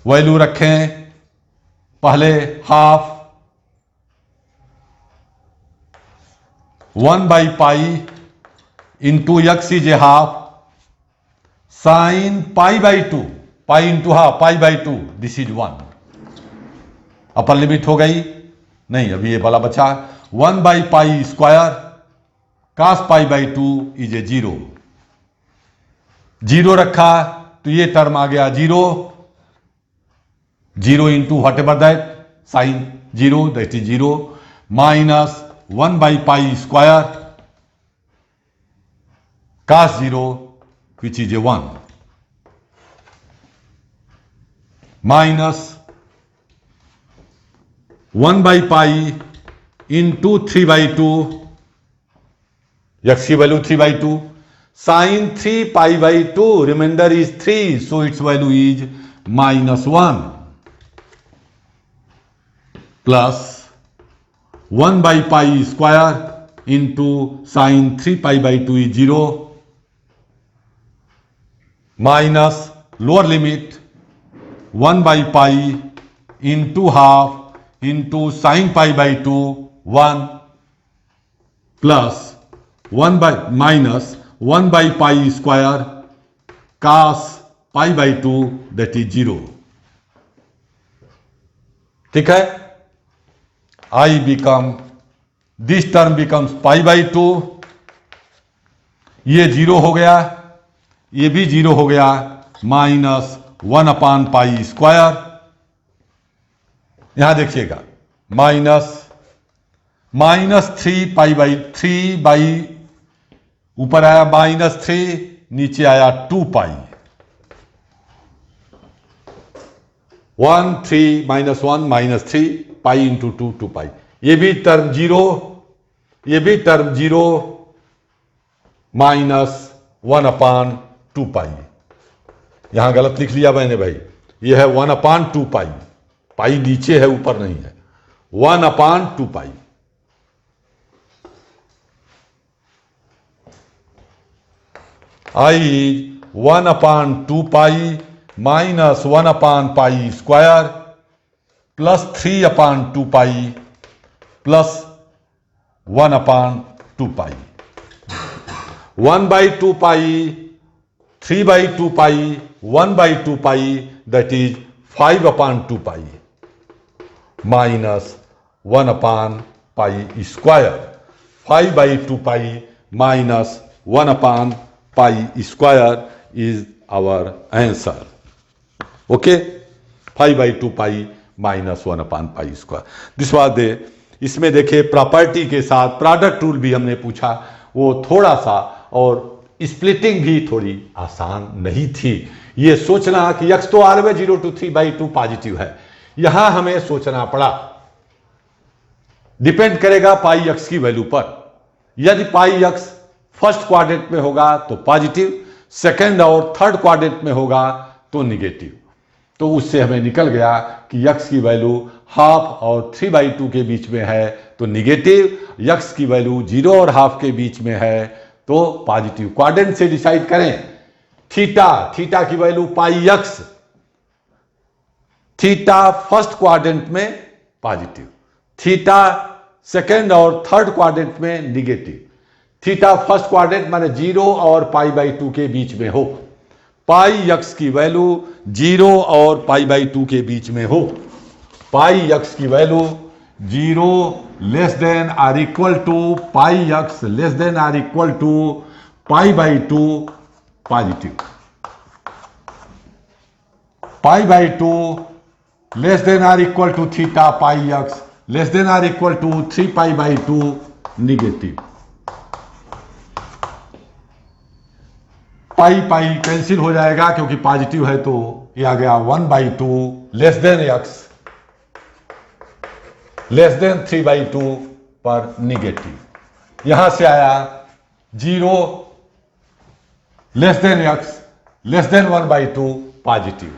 Value रखें पहले हाफ 1/पाई into x is a half sine π/2 pi into half π/2 this is 1। Upper limit हो गई नहीं, अभी ये वाला बचा 1/पाई स्क्वायर कास π/2 इज ए 0, 0 रखा तो ये टर्म आ गया 0, 0 into whatever that sine 0 that is 0 minus 1/पाई square cos 0 which is a 1 minus 1/पाई into 3/2 x की value 3/2 sin 3π/2 remainder is 3 so its value is -1 plus 1/पाई square into sin 3π/2 is 0 minus lower limit 1/पाई into half into sine π/2 1 plus minus 1/पाई स्क्वायर कास π/2 दैट इज 0। ठीक है, I become this term becomes π/2, ये 0 हो गया, ये भी 0 हो गया, माइनस 1/पाई स्क्वायर, यहां देखिएगा माइनस 3 ऊपर आया -3, नीचे आया 2π 1 3 -1 -3 पाई इंटू 2 2π, ये भी टर्म 0, ये भी टर्म 0 माइनस 1/2π। यहां गलत लिख लिया मैंने भाई, ये है 1/2π, पाई नीचे है ऊपर नहीं है, 1/2π। आई इज 1/2π माइनस 1/पाई square plus 3/2π plus 1/2π 1/2π 3/2π 1/2 pi that is 5/2 pi minus 1 pi square 5/2 pi minus 1 pi square is our answer. Okay, 5/2 pi minus 1 pi square. This was they. इसमें देखिए प्रॉपर्टी के साथ प्रोडक्ट रूल भी हमने पूछा, वो थोड़ा सा, और स्प्लिटिंग भी थोड़ी आसान नहीं थी. ये सोचना कि x तो ऑलवेज 0 to 3/2 पॉजिटिव है, यहां हमें सोचना पड़ा. डिपेंड करेगा पाई x की वैल्यू पर. यदि पाई x फर्स्ट क्वाड्रेंट में होगा तो पॉजिटिव, सेकंड और थर्ड क्वाड्रेंट में होगा तो निगेटिव. तो उससे हमें निकल गया कि x की वैल्यू हाफ और 3/2 के बीच में है तो निगेटिव, x की वैल्यू 0 और हाफ के बीच में है तो पॉजिटिव. क्वाड्रेंट से डिसाइड करें. थीटा की value pi x, theta first quadrant में पॉजिटिव, थीटा सेकंड और थर्ड क्वाड्रेंट में निगेटिव. थीटा फर्स्ट क्वाड्रेंट माने 0 और पाई/2 के बीच में हो, पाई x की वैल्यू 0 और पाई/2 के बीच में हो, पाई x की value 0 less than or equal to pi x less than or equal to पाई/2 पॉजिटिव, पाई/2 less than or equal to theta pi x less than or equal to 3 पाई/2 निगेटिव. पाई कैंसिल हो जाएगा क्योंकि पॉजिटिव है, तो ये आ गया 1/2 less than x less then 3/2 पर निगेटिव. यहां से आया 0 less than x less then 1/2 positive.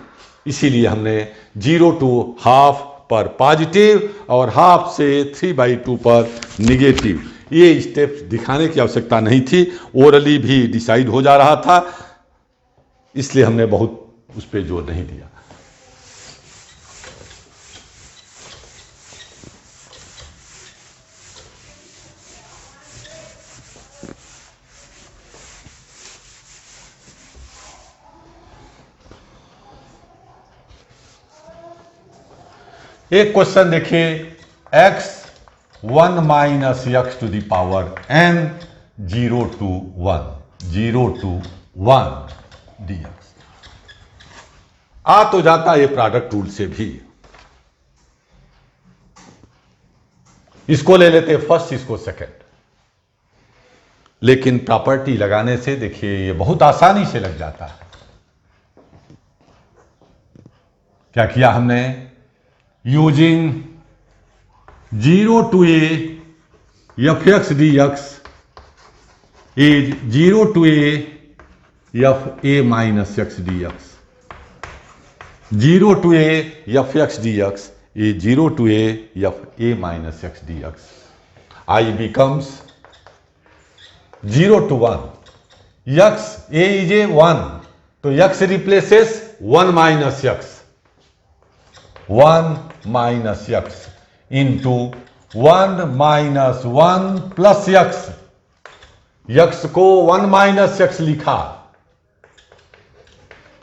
इसीलिए हमने 0 to हाफ पर पॉजिटिव और हाफ से 3/2 पर निगेटिव. ये स्टेप्स दिखाने की आवश्यकता नहीं थी, ओरली भी डिसाइड हो जा रहा था, इसलिए हमने बहुत उस पर जोर नहीं दिया. एक क्वेश्चन देखिए, x 1 minus x to the power n 0 to 1 dx. आ तो जाता है ये प्रोडक्ट रूल से भी. इसको ले लेते फर्स्ट, इसको सेकंड, लेकिन प्रॉपर्टी लगाने से देखिए ये बहुत आसानी से लग जाता है. क्या किया हमने? Using 0 to a fx dx is 0 to a fa minus x dx. 0 to a fx dx is 0 to a fa minus x dx. I becomes 0 to 1. x a is a 1, तो x replaces 1 minus x. 1 minus x into 1 minus 1 plus x. x को 1 minus x लिखा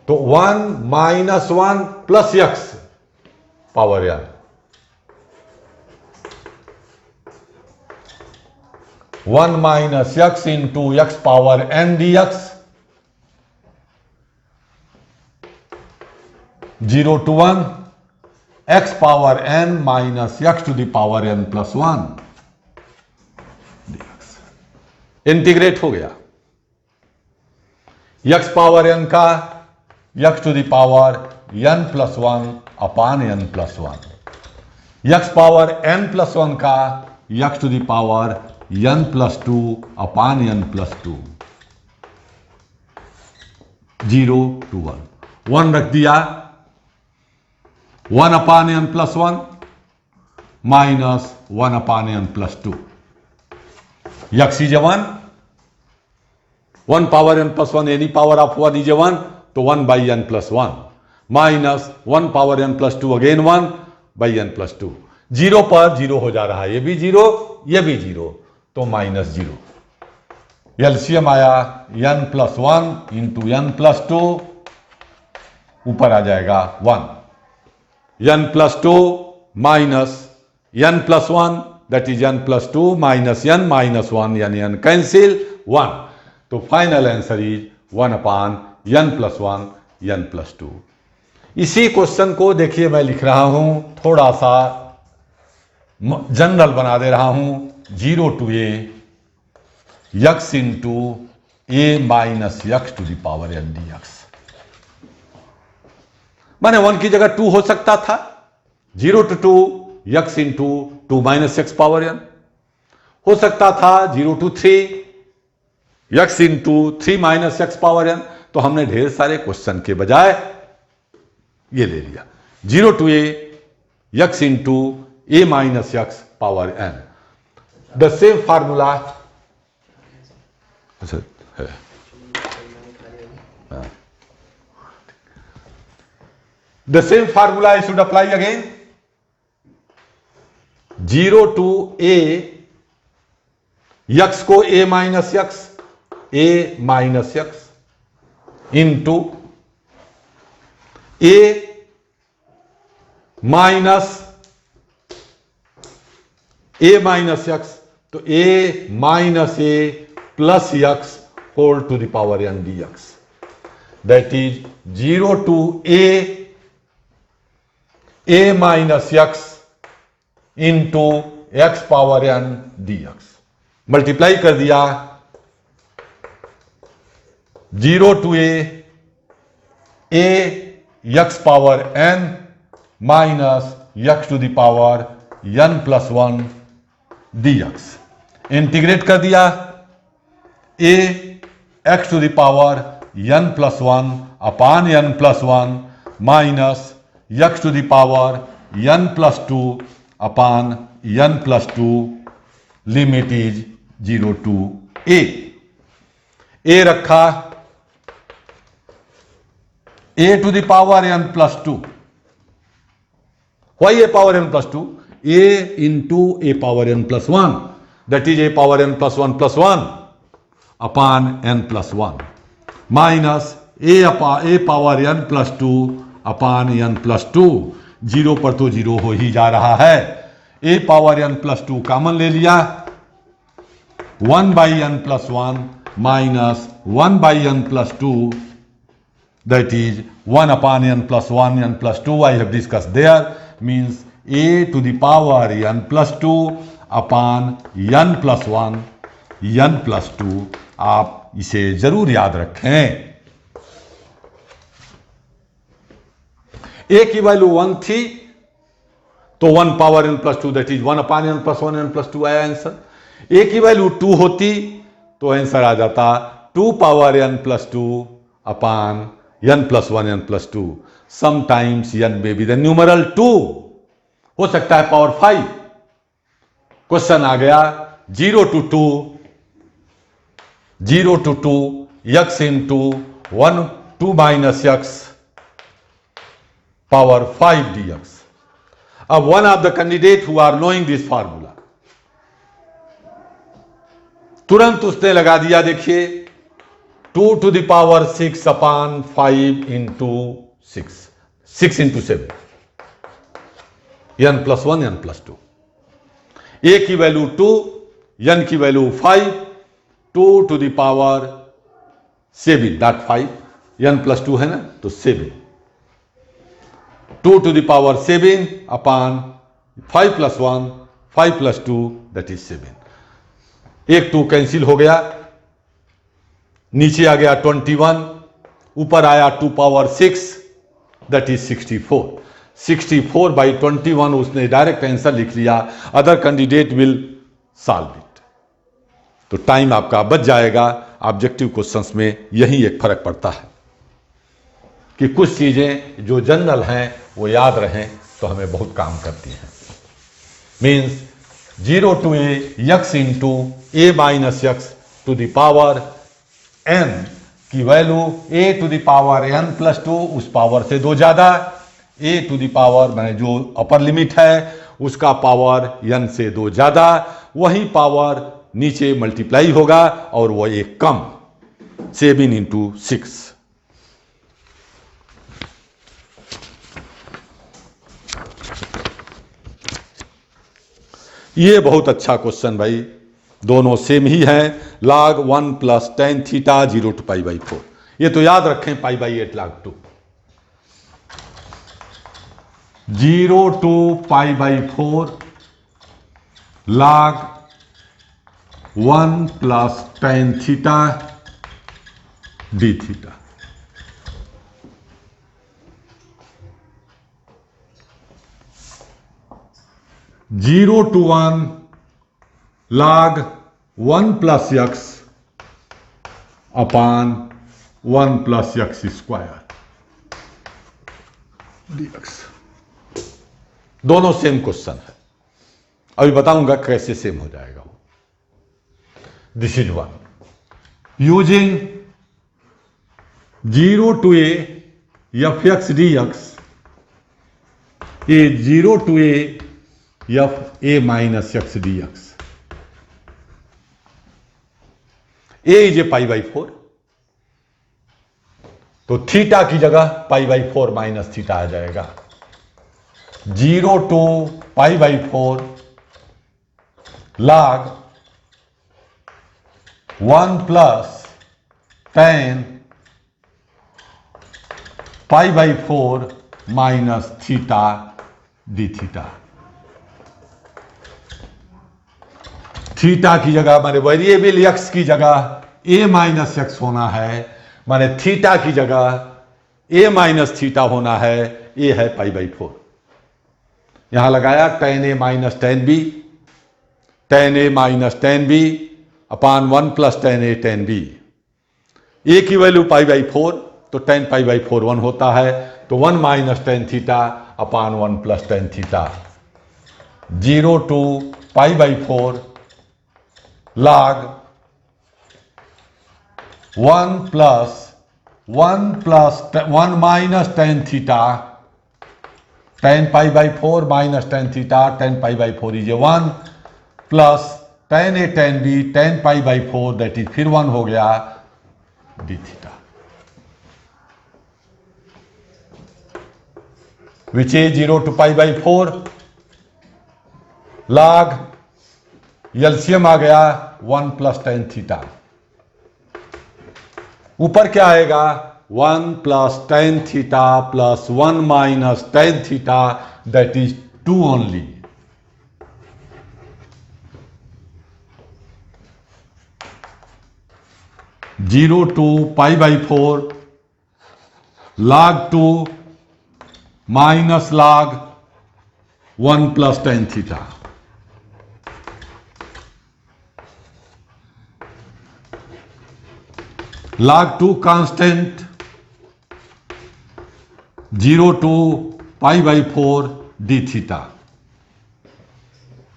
तो 1 minus 1 plus x power n. 1 minus x into x power n dx. 0 to 1 x power n minus x to the power n plus 1 dx. Integrate हो गया. x पावर n का x to the power n plus 1 upon n plus 1. x power n plus 1 का x to the power n plus 2 upon n plus 2. 0 to 1. 1 रख दिया, 1 upon n plus 1 minus 1 upon n plus 2. x is 1, 1 power n plus 1, any power of 1 is 1, तो 1 by n plus 1 minus 1 power n plus 2 again 1 by n plus 2. 0 पर 0 हो जा रहा है, ये भी 0 ये भी 0, तो माइनस 0. एलसीएम आया n plus 1 into n plus 2 ऊपर आ जाएगा 1, n plus 2 minus n plus 1 that is n plus 2 minus n minus 1 यानी n कैंसिल 1, तो final answer is 1 upon n plus 1 n plus 2। इसी क्वेश्चन को देखिए मैं लिख रहा हूं, थोड़ा सा जनरल बना दे रहा हूं, 0 to a x into a minus x to the power n dx। माने 1 की जगह 2 हो सकता था, 0 to 2 x into 2 minus x power n हो सकता था, 0 to 3 x into 3 minus x power n। तो हमने ढेर सारे क्वेश्चन के बजाय ये ले लिया, 0 to a x into a minus x power n। The same formula है, the same formula I should apply again, 0 to a x को a minus x into a minus x, तो a minus a plus x whole to the power n dx, that is 0 to a minus x into x power n dx। Multiply कर दिया, 0 to a x power n minus x to the power n plus 1 dx। Integrate कर दिया, a x to the power n plus 1 upon n plus 1 minus x to the power n plus 2 upon n plus 2, limit is 0 to a रखा, a to the power n plus 2, y a power n plus 2, a into a power n plus 1 that is a power n plus 1 plus 1 upon n plus 1 minus a power n plus 2 upon n plus 2, 0 पर तो 0 हो ही जा रहा है, a power n plus 2 common ले लिया, 1 by n plus 1 minus 1 by n plus 2 that is 1 upon n plus 1 n plus 2 I have discussed there, means a to the power n plus 2 upon n plus 1 n plus 2। आप इसे जरूर याद रखें। a की वैल्यू 1 थी तो 1 power n plus 2 that is 1 upon n plus 1 n plus 2 आया आंसर। a की वैल्यू 2 होती तो आंसर आ जाता 2 power n plus 2 upon n plus 1 n plus 2। Sometimes n may be the numeral 2, हो सकता है पावर 5। क्वेश्चन आ गया 0 to 2 x into 1 2 minus x power 5 dx। अब one of the candidate who are knowing this formula, तुरंत उसने लगा दिया, देखिए 2 to the power 6 upon 5 into 6 into 7 n plus 1 n plus 2, a की वैल्यू 2 n की value 5, 2 to the power 7 not 5, n plus 2 है ना तो 7, 2 to the power 7 upon 5 plus 1 5 plus 2 that is 7। एक 2 कैंसिल हो गया, नीचे आ गया 21, ऊपर आया 2 पावर 6 दैट इज 64 बाई 21 उसने डायरेक्ट आंसर लिख लिया। Other candidate will solve it, तो टाइम आपका बच जाएगा। ऑब्जेक्टिव क्वेश्चंस में यही एक फर्क पड़ता है कि कुछ चीजें जो जनरल हैं वो याद रहें तो हमें बहुत काम करती हैं। Means 0 to a x into a minus x to the power n की value a to the power n plus 2 उस पावर से 2 ज्यादा, a टू द पावर मैंने जो अपर लिमिट है उसका पावर n से 2 ज्यादा, वही पावर नीचे मल्टीप्लाई होगा और वो एक कम 7 into 6। ये बहुत अच्छा क्वेश्चन भाई, दोनों सेम ही हैं। log 1 plus tan theta 0 to π/4, ये तो याद रखें π/8 log 2, 0 to π/4 log 1 plus tan theta d theta. Zero to 1 log 1 plus x upon 1 plus x square dx। दोनों सेम क्वेश्चन है, अभी बताऊंगा कैसे सेम हो जाएगा वो। This is one using 0 to a fx dx is 0 to a f a minus x dx। a is a π/4, तो थीटा की जगह π/4 माइनस थीटा आ जाएगा। 0 to π/4 log 1 plus tan π/4 minus theta d theta. Theta की जगह माने वेरिएबल एक्स की जगह ए माइनस एक्स होना है, माने थीटा की जगह ए माइनस थीटा होना है, ए है π/4। यहां लगाया ten A minus ten b, ten A minus ten B upon 1 plus tan a tan B. ए की वैल्यू π/4, तो टेन π/4 1 होता है, तो 1 minus tan theta upon 1 plus tan theta. 0 to π/4 log 1 minus tan theta, tan π/4 minus tan theta, tan π/4 is 1 plus tan a tan b, tan π/4 that is फिर 1 हो गया d theta, which is 0 to π/4 log LCM आ गया 1 प्लस टेन थीटा। ऊपर क्या आएगा 1 plus tan theta plus 1 minus tan theta that is 2 only. Zero to π/4 log 2 minus log 1 plus tan theta. log 2 constant 0 to π/4 d theta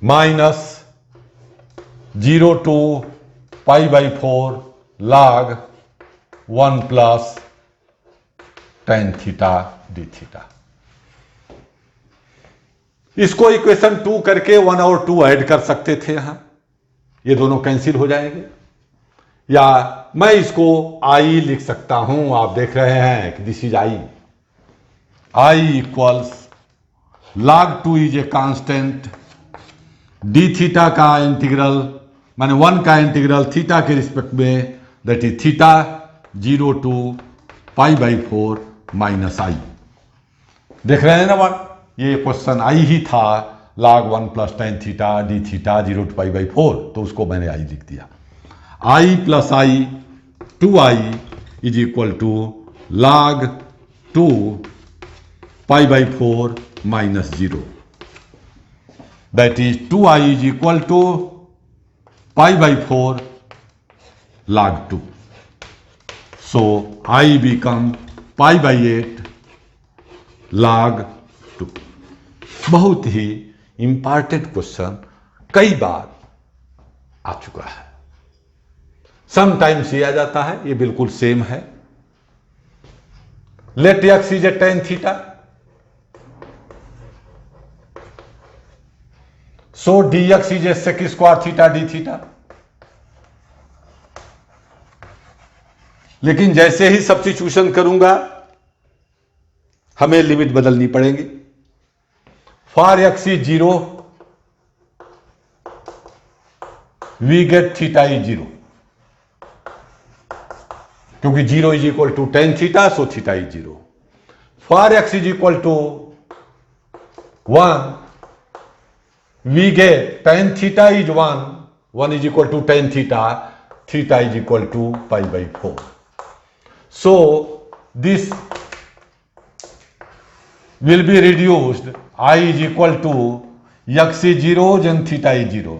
minus 0 to π/4 log 1 plus tan theta d theta. इसको इक्वेशन 2 करके 1 और 2 ऐड कर सकते थे, यहां ये दोनों कैंसिल हो जाएंगे, या मैं इसको आई लिख सकता हूं। आप देख रहे हैं कि this is I equals log 2 is a constant, d theta का इंटीग्रल माने 1 का इंटीग्रल थीटा के रिस्पेक्ट में that is theta 0 to π/4 minus I. देख रहे हैं ना बात, ये क्वेश्चन आई ही था, log 1 plus tan theta d theta 0 to π/4, तो उसको मैंने आई लिख दिया। I plus I 2i is equal to log 2 π/4 minus 0, that is 2i is equal to π/4 log 2। So i become π/8 log 2। बहुत ही इंपॉर्टेंट क्वेश्चन, कई बार आ चुका है, समटाइम्स ये आ जाता है, ये बिल्कुल सेम है। Let x is a tan theta, so d x is a sec square theta d theta. लेकिन जैसे ही सब्स्टिट्यूशन करूंगा हमें लिमिट बदलनी पड़ेगी। For x is 0 we get theta is 0, क्योंकि 0 is equal to tan theta, so theta is 0. For x is equal to 1, we get tan theta is 1 is equal to tan theta, theta is equal to pi by 4. So this will be reduced. I is equal to x is 0, then theta is 0.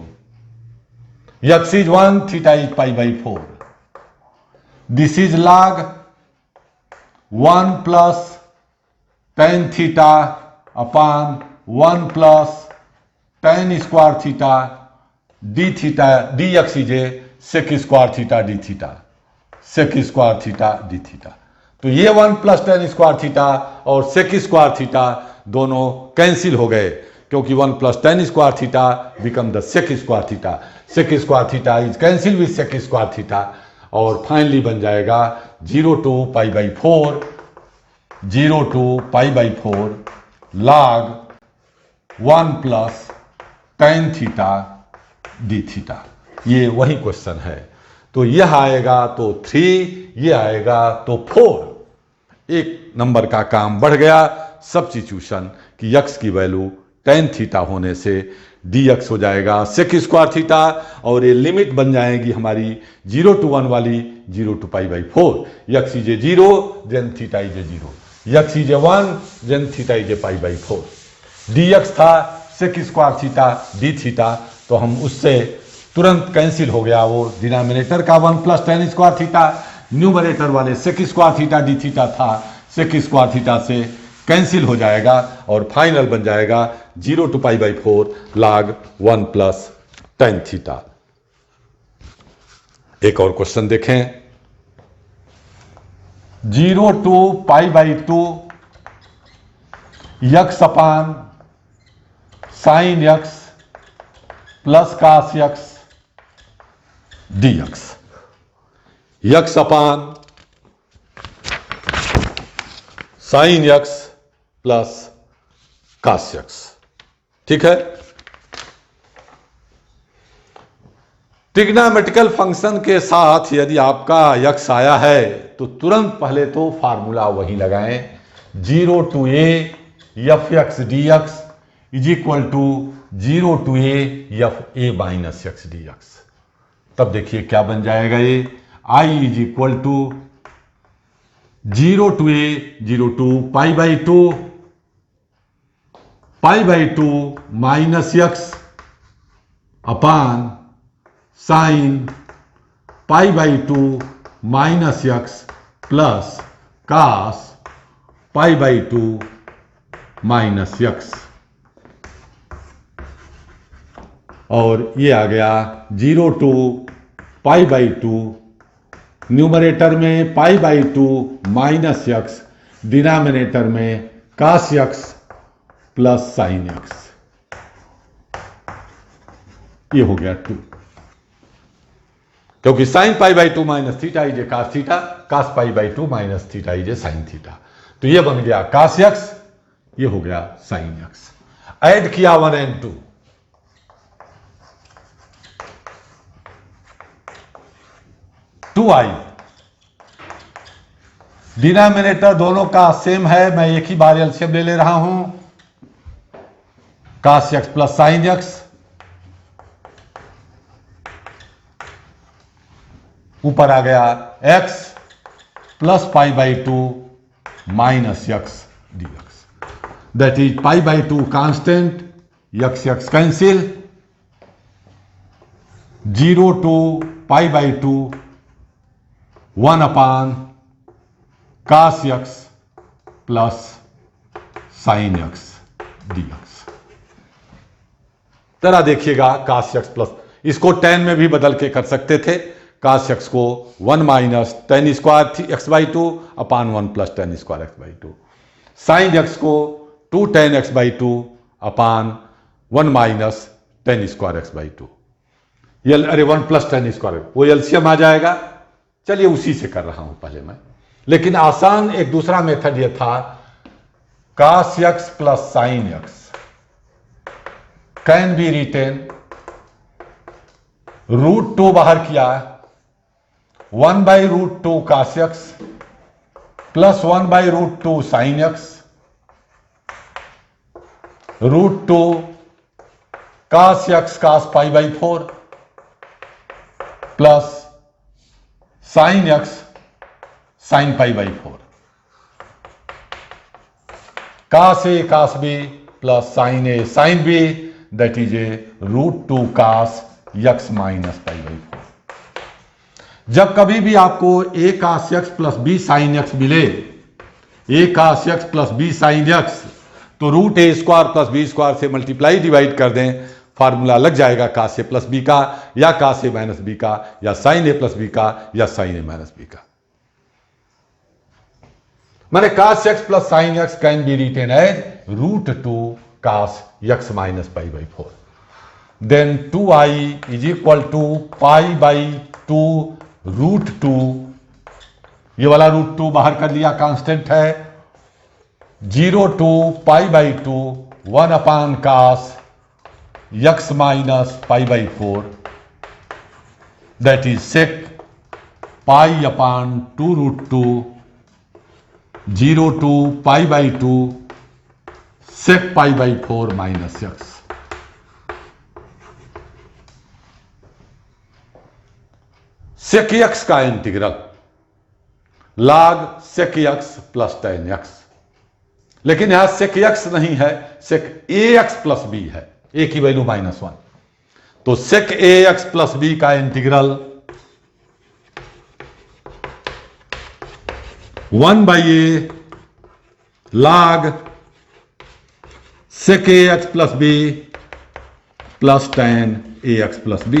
X is 1, theta is pi by 4. This is log 1 plus tan theta upon 1 plus tan square theta d theta dx is a sec square theta d theta. Sec square theta d theta. तो ये 1 प्लस टेन स्क्वायर थीटा और सेक स्क्वायर थीटा दोनों कैंसिल हो गए, क्योंकि 1 plus tan square theta become the sec square theta. Sec square theta is cancel with sec square theta, और फाइनली बन जाएगा 0 to pi by 4, 0 to pi by 4 log 1 plus tan theta d theta. ये वही क्वेश्चन है. तो यह आएगा तो 3, ये आएगा तो 4. एक नंबर का काम बढ़ गया. सब्स्टिट्यूशन कि x की वैल्यू टेन थीटा होने से dx हो जाएगा सेक स्क्वायर थीटा, और ये लिमिट बन जाएगी हमारी 0 टू 1 वाली 0 to pi by 4. x is a 0, then theta is a 0. x is a 1, then theta is a pi by 4. dx था sec square theta d theta, तो हम उससे तुरंत कैंसिल हो गया. वो डिनोमिनेटर का 1 plus tan square theta, numerator वाले sec square theta d theta था, सेक स्क्वायर थीटा से कैंसिल हो जाएगा, और फाइनल बन जाएगा 0 to pi by 4 log 1 plus tan theta. एक और क्वेश्चन देखें. 0 to pi by 2 x upon sine x plus cos x dx. X upon sine x plus cos x. ठीक है. ट्रिग्नोमेट्रिकल फंक्शन के साथ यदि आपका यक्स आया है तो तुरंत पहले तो फार्मूला वही लगाएं. 0 to a f x d x is equal to 0 to a f a minus x d x. तब देखिए क्या बन जाएगा. ये i is equal to 0 to a 0 to pi by 2 minus x upon sine pi by 2 minus x plus cos pi by 2 minus x. और ये आ गया 0 टू पाई बाई 2, न्यूमरेटर में pi by 2 minus x, denominator में cos x plus sine x. ये हो गया 2, क्योंकि sine pi by 2 minus theta is a cos theta, cos pi by 2 minus theta is a sine theta. तो ये बन गया कास एक्स, ये हो गया साइन एक्स. ऐड किया 1 एंड 2, 2i. डिनोमिनेटर दोनों का सेम है, मैं एक ही बार एलसीएम ले रहा हूं. Cos x plus sine x, ऊपर आ गया x plus pi by 2 minus x d x. That is pi by 2 constant, x x cancel. 0 to pi by 2 1 upon cos x plus sine x d x. जरा देखिएगा कास एक्स प्लस, इसको tan में भी बदल के कर सकते थे. कास एक्स को 1 minus ten square x by 2 upon 1 plus tan square x by 2. Sine x को 2 ten x by 2 upon 1 minus ten square x by 2. अरे 1 प्लस टेन स्क्वायर, वो एलसीएम आ जाएगा. चलिए उसी से कर रहा हूं पहले मैं, लेकिन आसान एक दूसरा मेथड ये था. Cos x plus sine x can be written √2 बाहर किया, 1/√2 cos x plus 1/√2 sin x, √2 cos x cos π/4 plus sin x sin π/4, cos a cos b plus sin a sin b, that is a √2 cos x minus π/4। जब कभी भी आपको a cos x plus b sin x मिले, a cos x plus b sin x, तो √a² प्लस b² से मल्टीप्लाई डिवाइड कर दें, फार्मूला लग जाएगा cos a प्लस b का, या cos a माइनस b का, या sin a प्लस b का, या sin a माइनस b का। माने cos x plus sin x can be written as √2 cos x minus π/4। Then 2i is equal to π/2 √2, ये वाला √2 बाहर कर लिया, कांस्टेंट है, 0 to π/2 1 cos x minus π/4, that is sec π/2 √2, 0 to π/2 sec π/4 minus x। sec x का integral log sec x plus tan x, लेकिन यहां sec x नहीं है, sec ax प्लस b है, a की वैल्यू -1, तो sec ax प्लस b का integral 1/a log sec ax plus b plus tan ax plus b,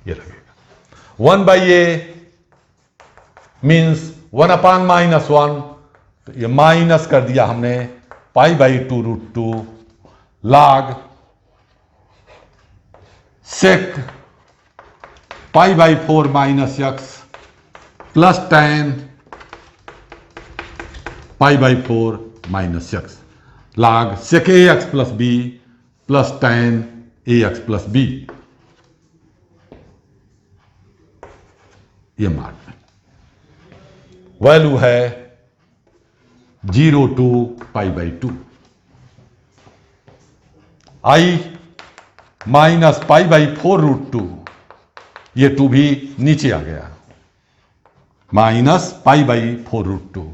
ये लगेगा 1/a मीन्स 1/-1, तो ये माइनस कर दिया हमने π/2 √2 log sec π/4 minus x plus tan π/4 minus x log sec ax plus b plus tan ax plus b, ये मान वैल्यू है 0 to π/2। i माइनस π/4 √2, ये 2 भी नीचे आ गया, माइनस π/4 √2।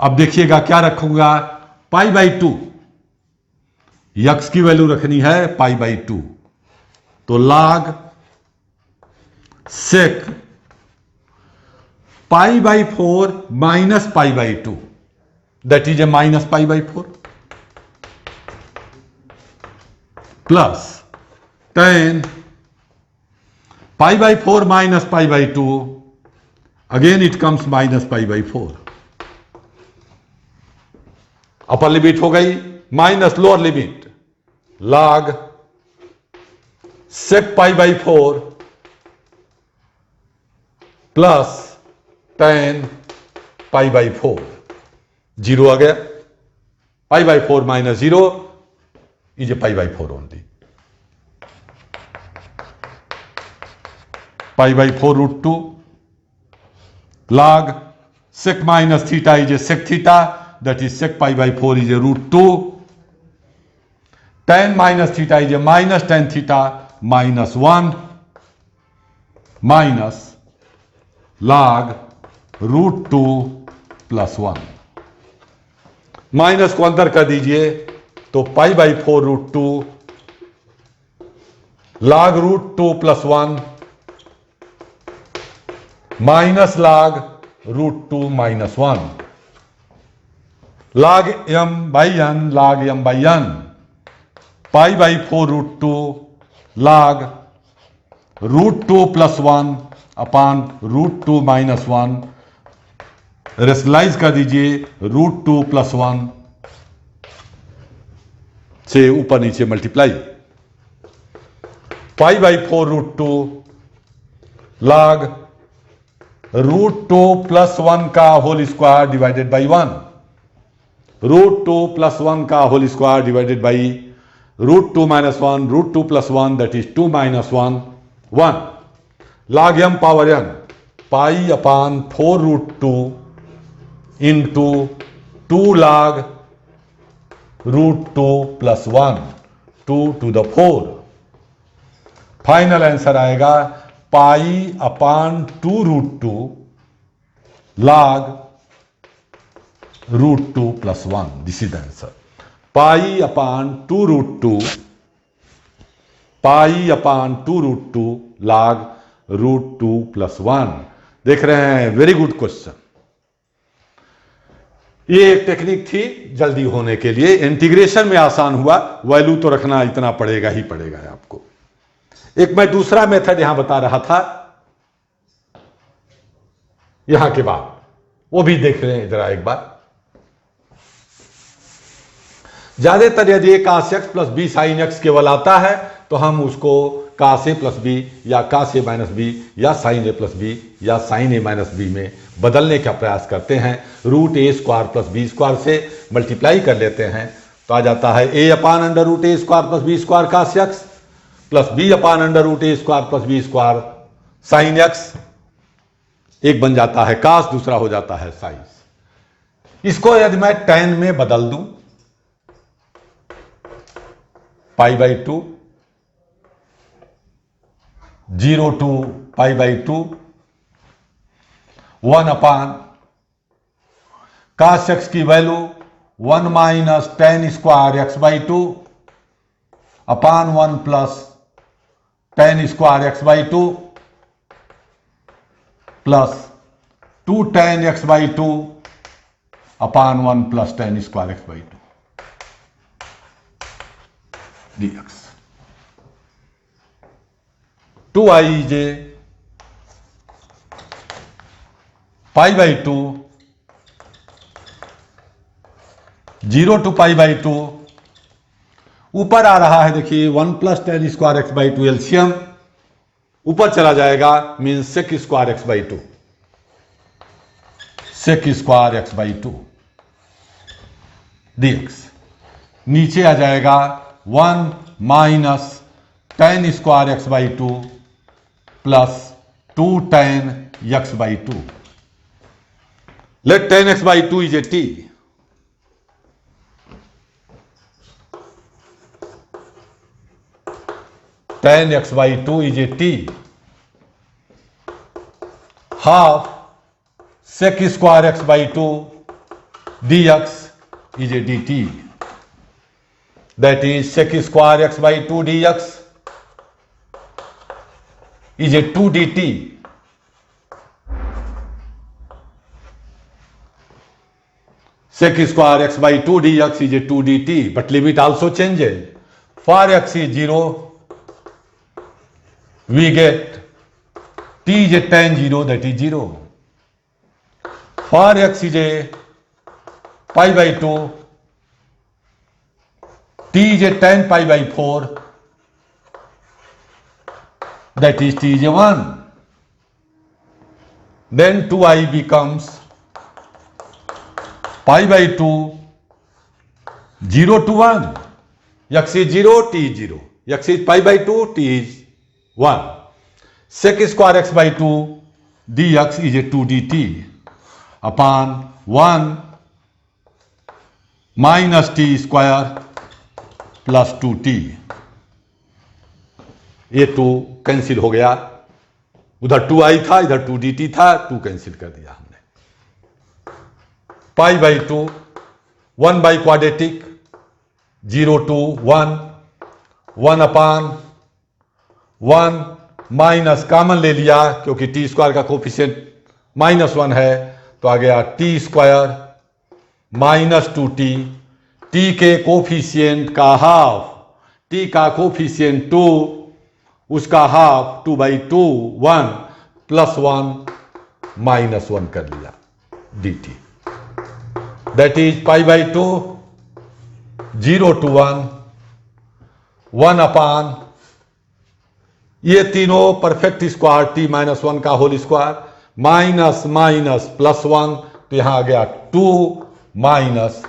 अब देखिएगा क्या रखूंगा, π/2, x की वैल्यू रखनी है π/2, तो log sec π/4 minus π/2, that is a minus π/4 plus tan π/4 minus π/2, again it comes minus π/4, upper limit हो गई minus lower limit log sec π/4 plus tan π/4, 0 आ गया, π/4 minus 0 is a π/4 only, π/4 √2 log sec minus theta is a sec theta, that is sec π/4 is a √2, tan minus theta is a minus tan theta minus 1 minus log √2 plus 1, minus को अंदर कर दीजिए तो π/4 √2 log √2 plus 1 minus log √2 minus 1 log m/n log m/n, π/4 √2 log √2 plus 1 अपान √2 माइनस 1, रेशनलाइज कर दीजिए √2 प्लस 1 से ऊपर नीचे मल्टीप्लाई, π/4 √2 log √2 प्लस 1 का whole square divided by 1, √2 plus 1 का whole square divided by root 2 minus 1, root 2 plus 1 that is 2 minus 1, 1 log m power n pi upon 4 root 2 into 2 log root 2 plus 1 2 to the 4। Final answer आएगा pi upon 2 root 2 log root 2 plus 1। This is the answer. Pi upon 2 root 2 pi upon 2 root 2 log root 2 plus 1। देख रहे हैं, वेरी गुड क्वेश्चन। ये एक टेक्निक थी जल्दी होने के लिए, इंटीग्रेशन में आसान हुआ, वैल्यू तो रखना इतना पड़ेगा ही पड़ेगा आपको। एक मैं दूसरा मेथड यहां बता रहा था यहां के बाद, वो भी देख रहे हैं जरा एक बार। ज्यादातर यदि a cos x plus b sin x केवल आता है तो हम उसको cos a प्लस b या cos a माइनस b या sin a प्लस b या sin a माइनस b में बदलने का प्रयास करते हैं। Root a square plus b square से मल्टीप्लाई कर लेते हैं तो आ जाता है a upon under root a square plus b square cos x plus b upon under root a square plus b square sin x। एक बन जाता है cos, दूसरा हो जाता है sin। इसको यदि मैं tan में बदल दूं, pi by 2 0 to pi by 2 1 upon cos x की value 1 minus tan square x by 2 upon 1 plus tan square x by 2 plus 2 tan x by 2 upon 1 plus tan square x by 2 dx। 2ij pi by 2 0 to pi by 2 ऊपर आ रहा है, देखिए 1 plus tan square x by 2 LCM ऊपर चला जाएगा, mean sec square x by 2 sec square x by 2 dx। नीचे आ जाएगा 1 minus tan square x by 2 plus 2 tan x by 2। Let tan x by 2 is a t। tan x by 2 is a t। Half sec square x by 2 dx is a dt। That is sec square x by 2 dx is a 2 dt। Sec square x by 2 dx is a 2 dt, but limit also changes. For x is 0, we get t is a tan 0, that is 0. For x is a pi by 2, t is a tan pi by 4, that is t is a 1. Then 2i becomes pi by 2 0 to 1, x is 0, t is 0, x is pi by 2, t is 1। sec square x by 2 dx is a 2 dt upon 1 minus t square plus 2t। ये 2 कैंसिल हो गया, उधर 2i था इधर 2dt था, 2 कैंसिल कर दिया हमने। Pi by 2 1 by quadratic 0 to 1 1 upon 1 minus common ले लिया क्योंकि टी स्क्वायर का कोफिशिएंट -1 है तो आ गया T square minus 2t। T के कोफिशिएंट का हाफ, टी का कोफिशिएंट 2 उसका हाफ 2 बाई 2 1 प्लस 1 माइनस 1 कर लिया dt। That is pi by 2 0 to 1 upon ये तीनों परफेक्ट स्क्वायर t -1 का whole square minus minus plus 1 तो यहां आ गया 2 माइनस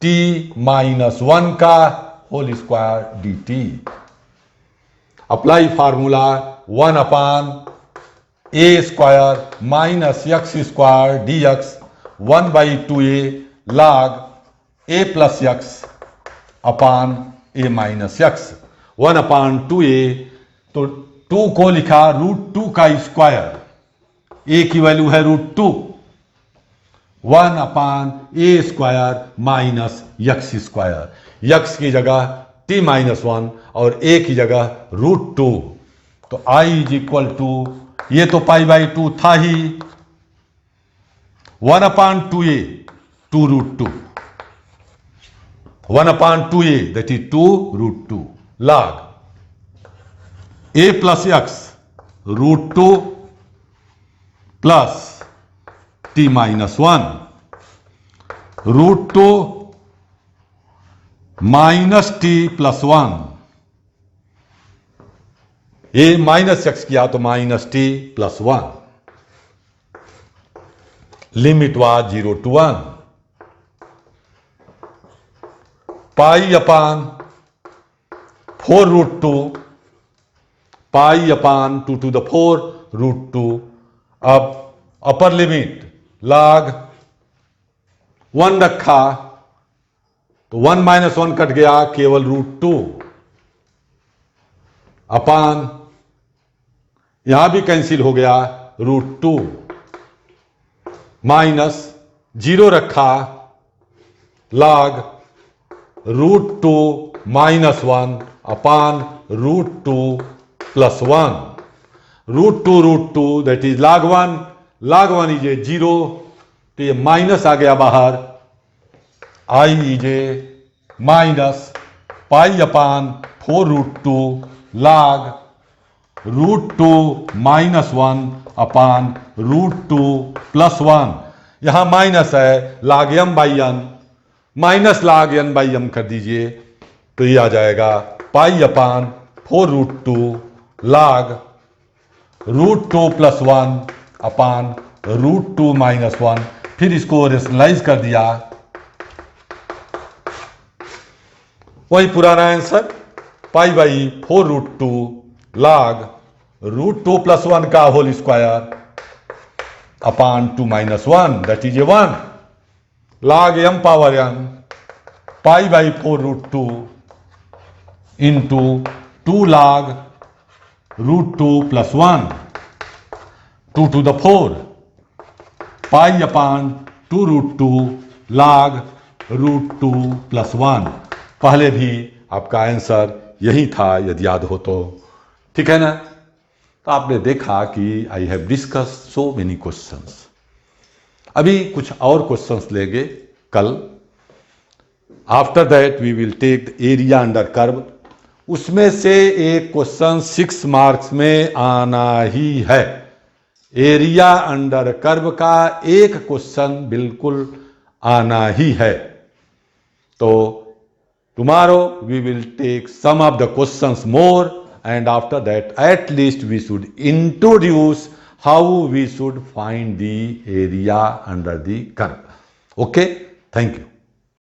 t -1 का whole square dt. Apply formula 1 upon a square minus x square dx 1 by 2a log a plus x upon a minus x 1 upon 2a. तो 2 को लिखा √2 का स्क्वायर, a की वैल्यू है √2, 1 upon a square minus x square, x की जगह t माइनस 1 और a की जगह √2. तो I इज इक्वल टू, ये तो पाई बाई 2 था ही, 1 upon 2a 2√2, 1 upon 2a that is 2√2 log a plus x √2 plus t minus 1 √2 minus t plus 1. a minus x किया तो minus t plus 1. Limit was 0 to 1. Pi upon 4√2 pi upon 2 to the 4√2. अब अपर लिमिट log 1 रखा तो 1 माइनस 1 कट गया, केवल √2 अपान यहां भी कैंसिल हो गया, √2 माइनस 0 रखा log √2 minus 1 upon √2 plus 1. √2 that is log 1, log 1 is a 0, तो ये माइनस आ गया बाहर, I is a minus pi upon 4√2 log √2 minus 1 upon √2 plus 1. यहां माइनस है, log m by n minus log n by m कर दीजिए तो ये आ जाएगा पाई अपान 4√2 log √2 प्लस 1 अपान √2 माइनस 1. फिर इसको रेशनलाइज कर दिया, वही पुराना answer, pi by 4√2 log √2 plus 1 का whole square upon 2 minus 1 that is a 1 log m power n pi by 4√2 into 2 log √2 plus 1 2 to the 4 pi upon 2√2 log √2 plus 1. पहले भी आपका आंसर यही था यदि याद हो तो, ठीक है ना. तो आपने देखा कि I have discuss so many questions. अभी कुछ और क्वेश्चंस लेंगे कल. After that we will take the area under curve. उसमें से एक क्वेश्चन 6 मार्क्स में आना ही है. एरिया अंडर कर्व का एक क्वेश्चन बिल्कुल आना ही है. तो tomorrow we will take some of the questions more, and after that at least we should introduce how we should find the area under the curve. Okay, thank you.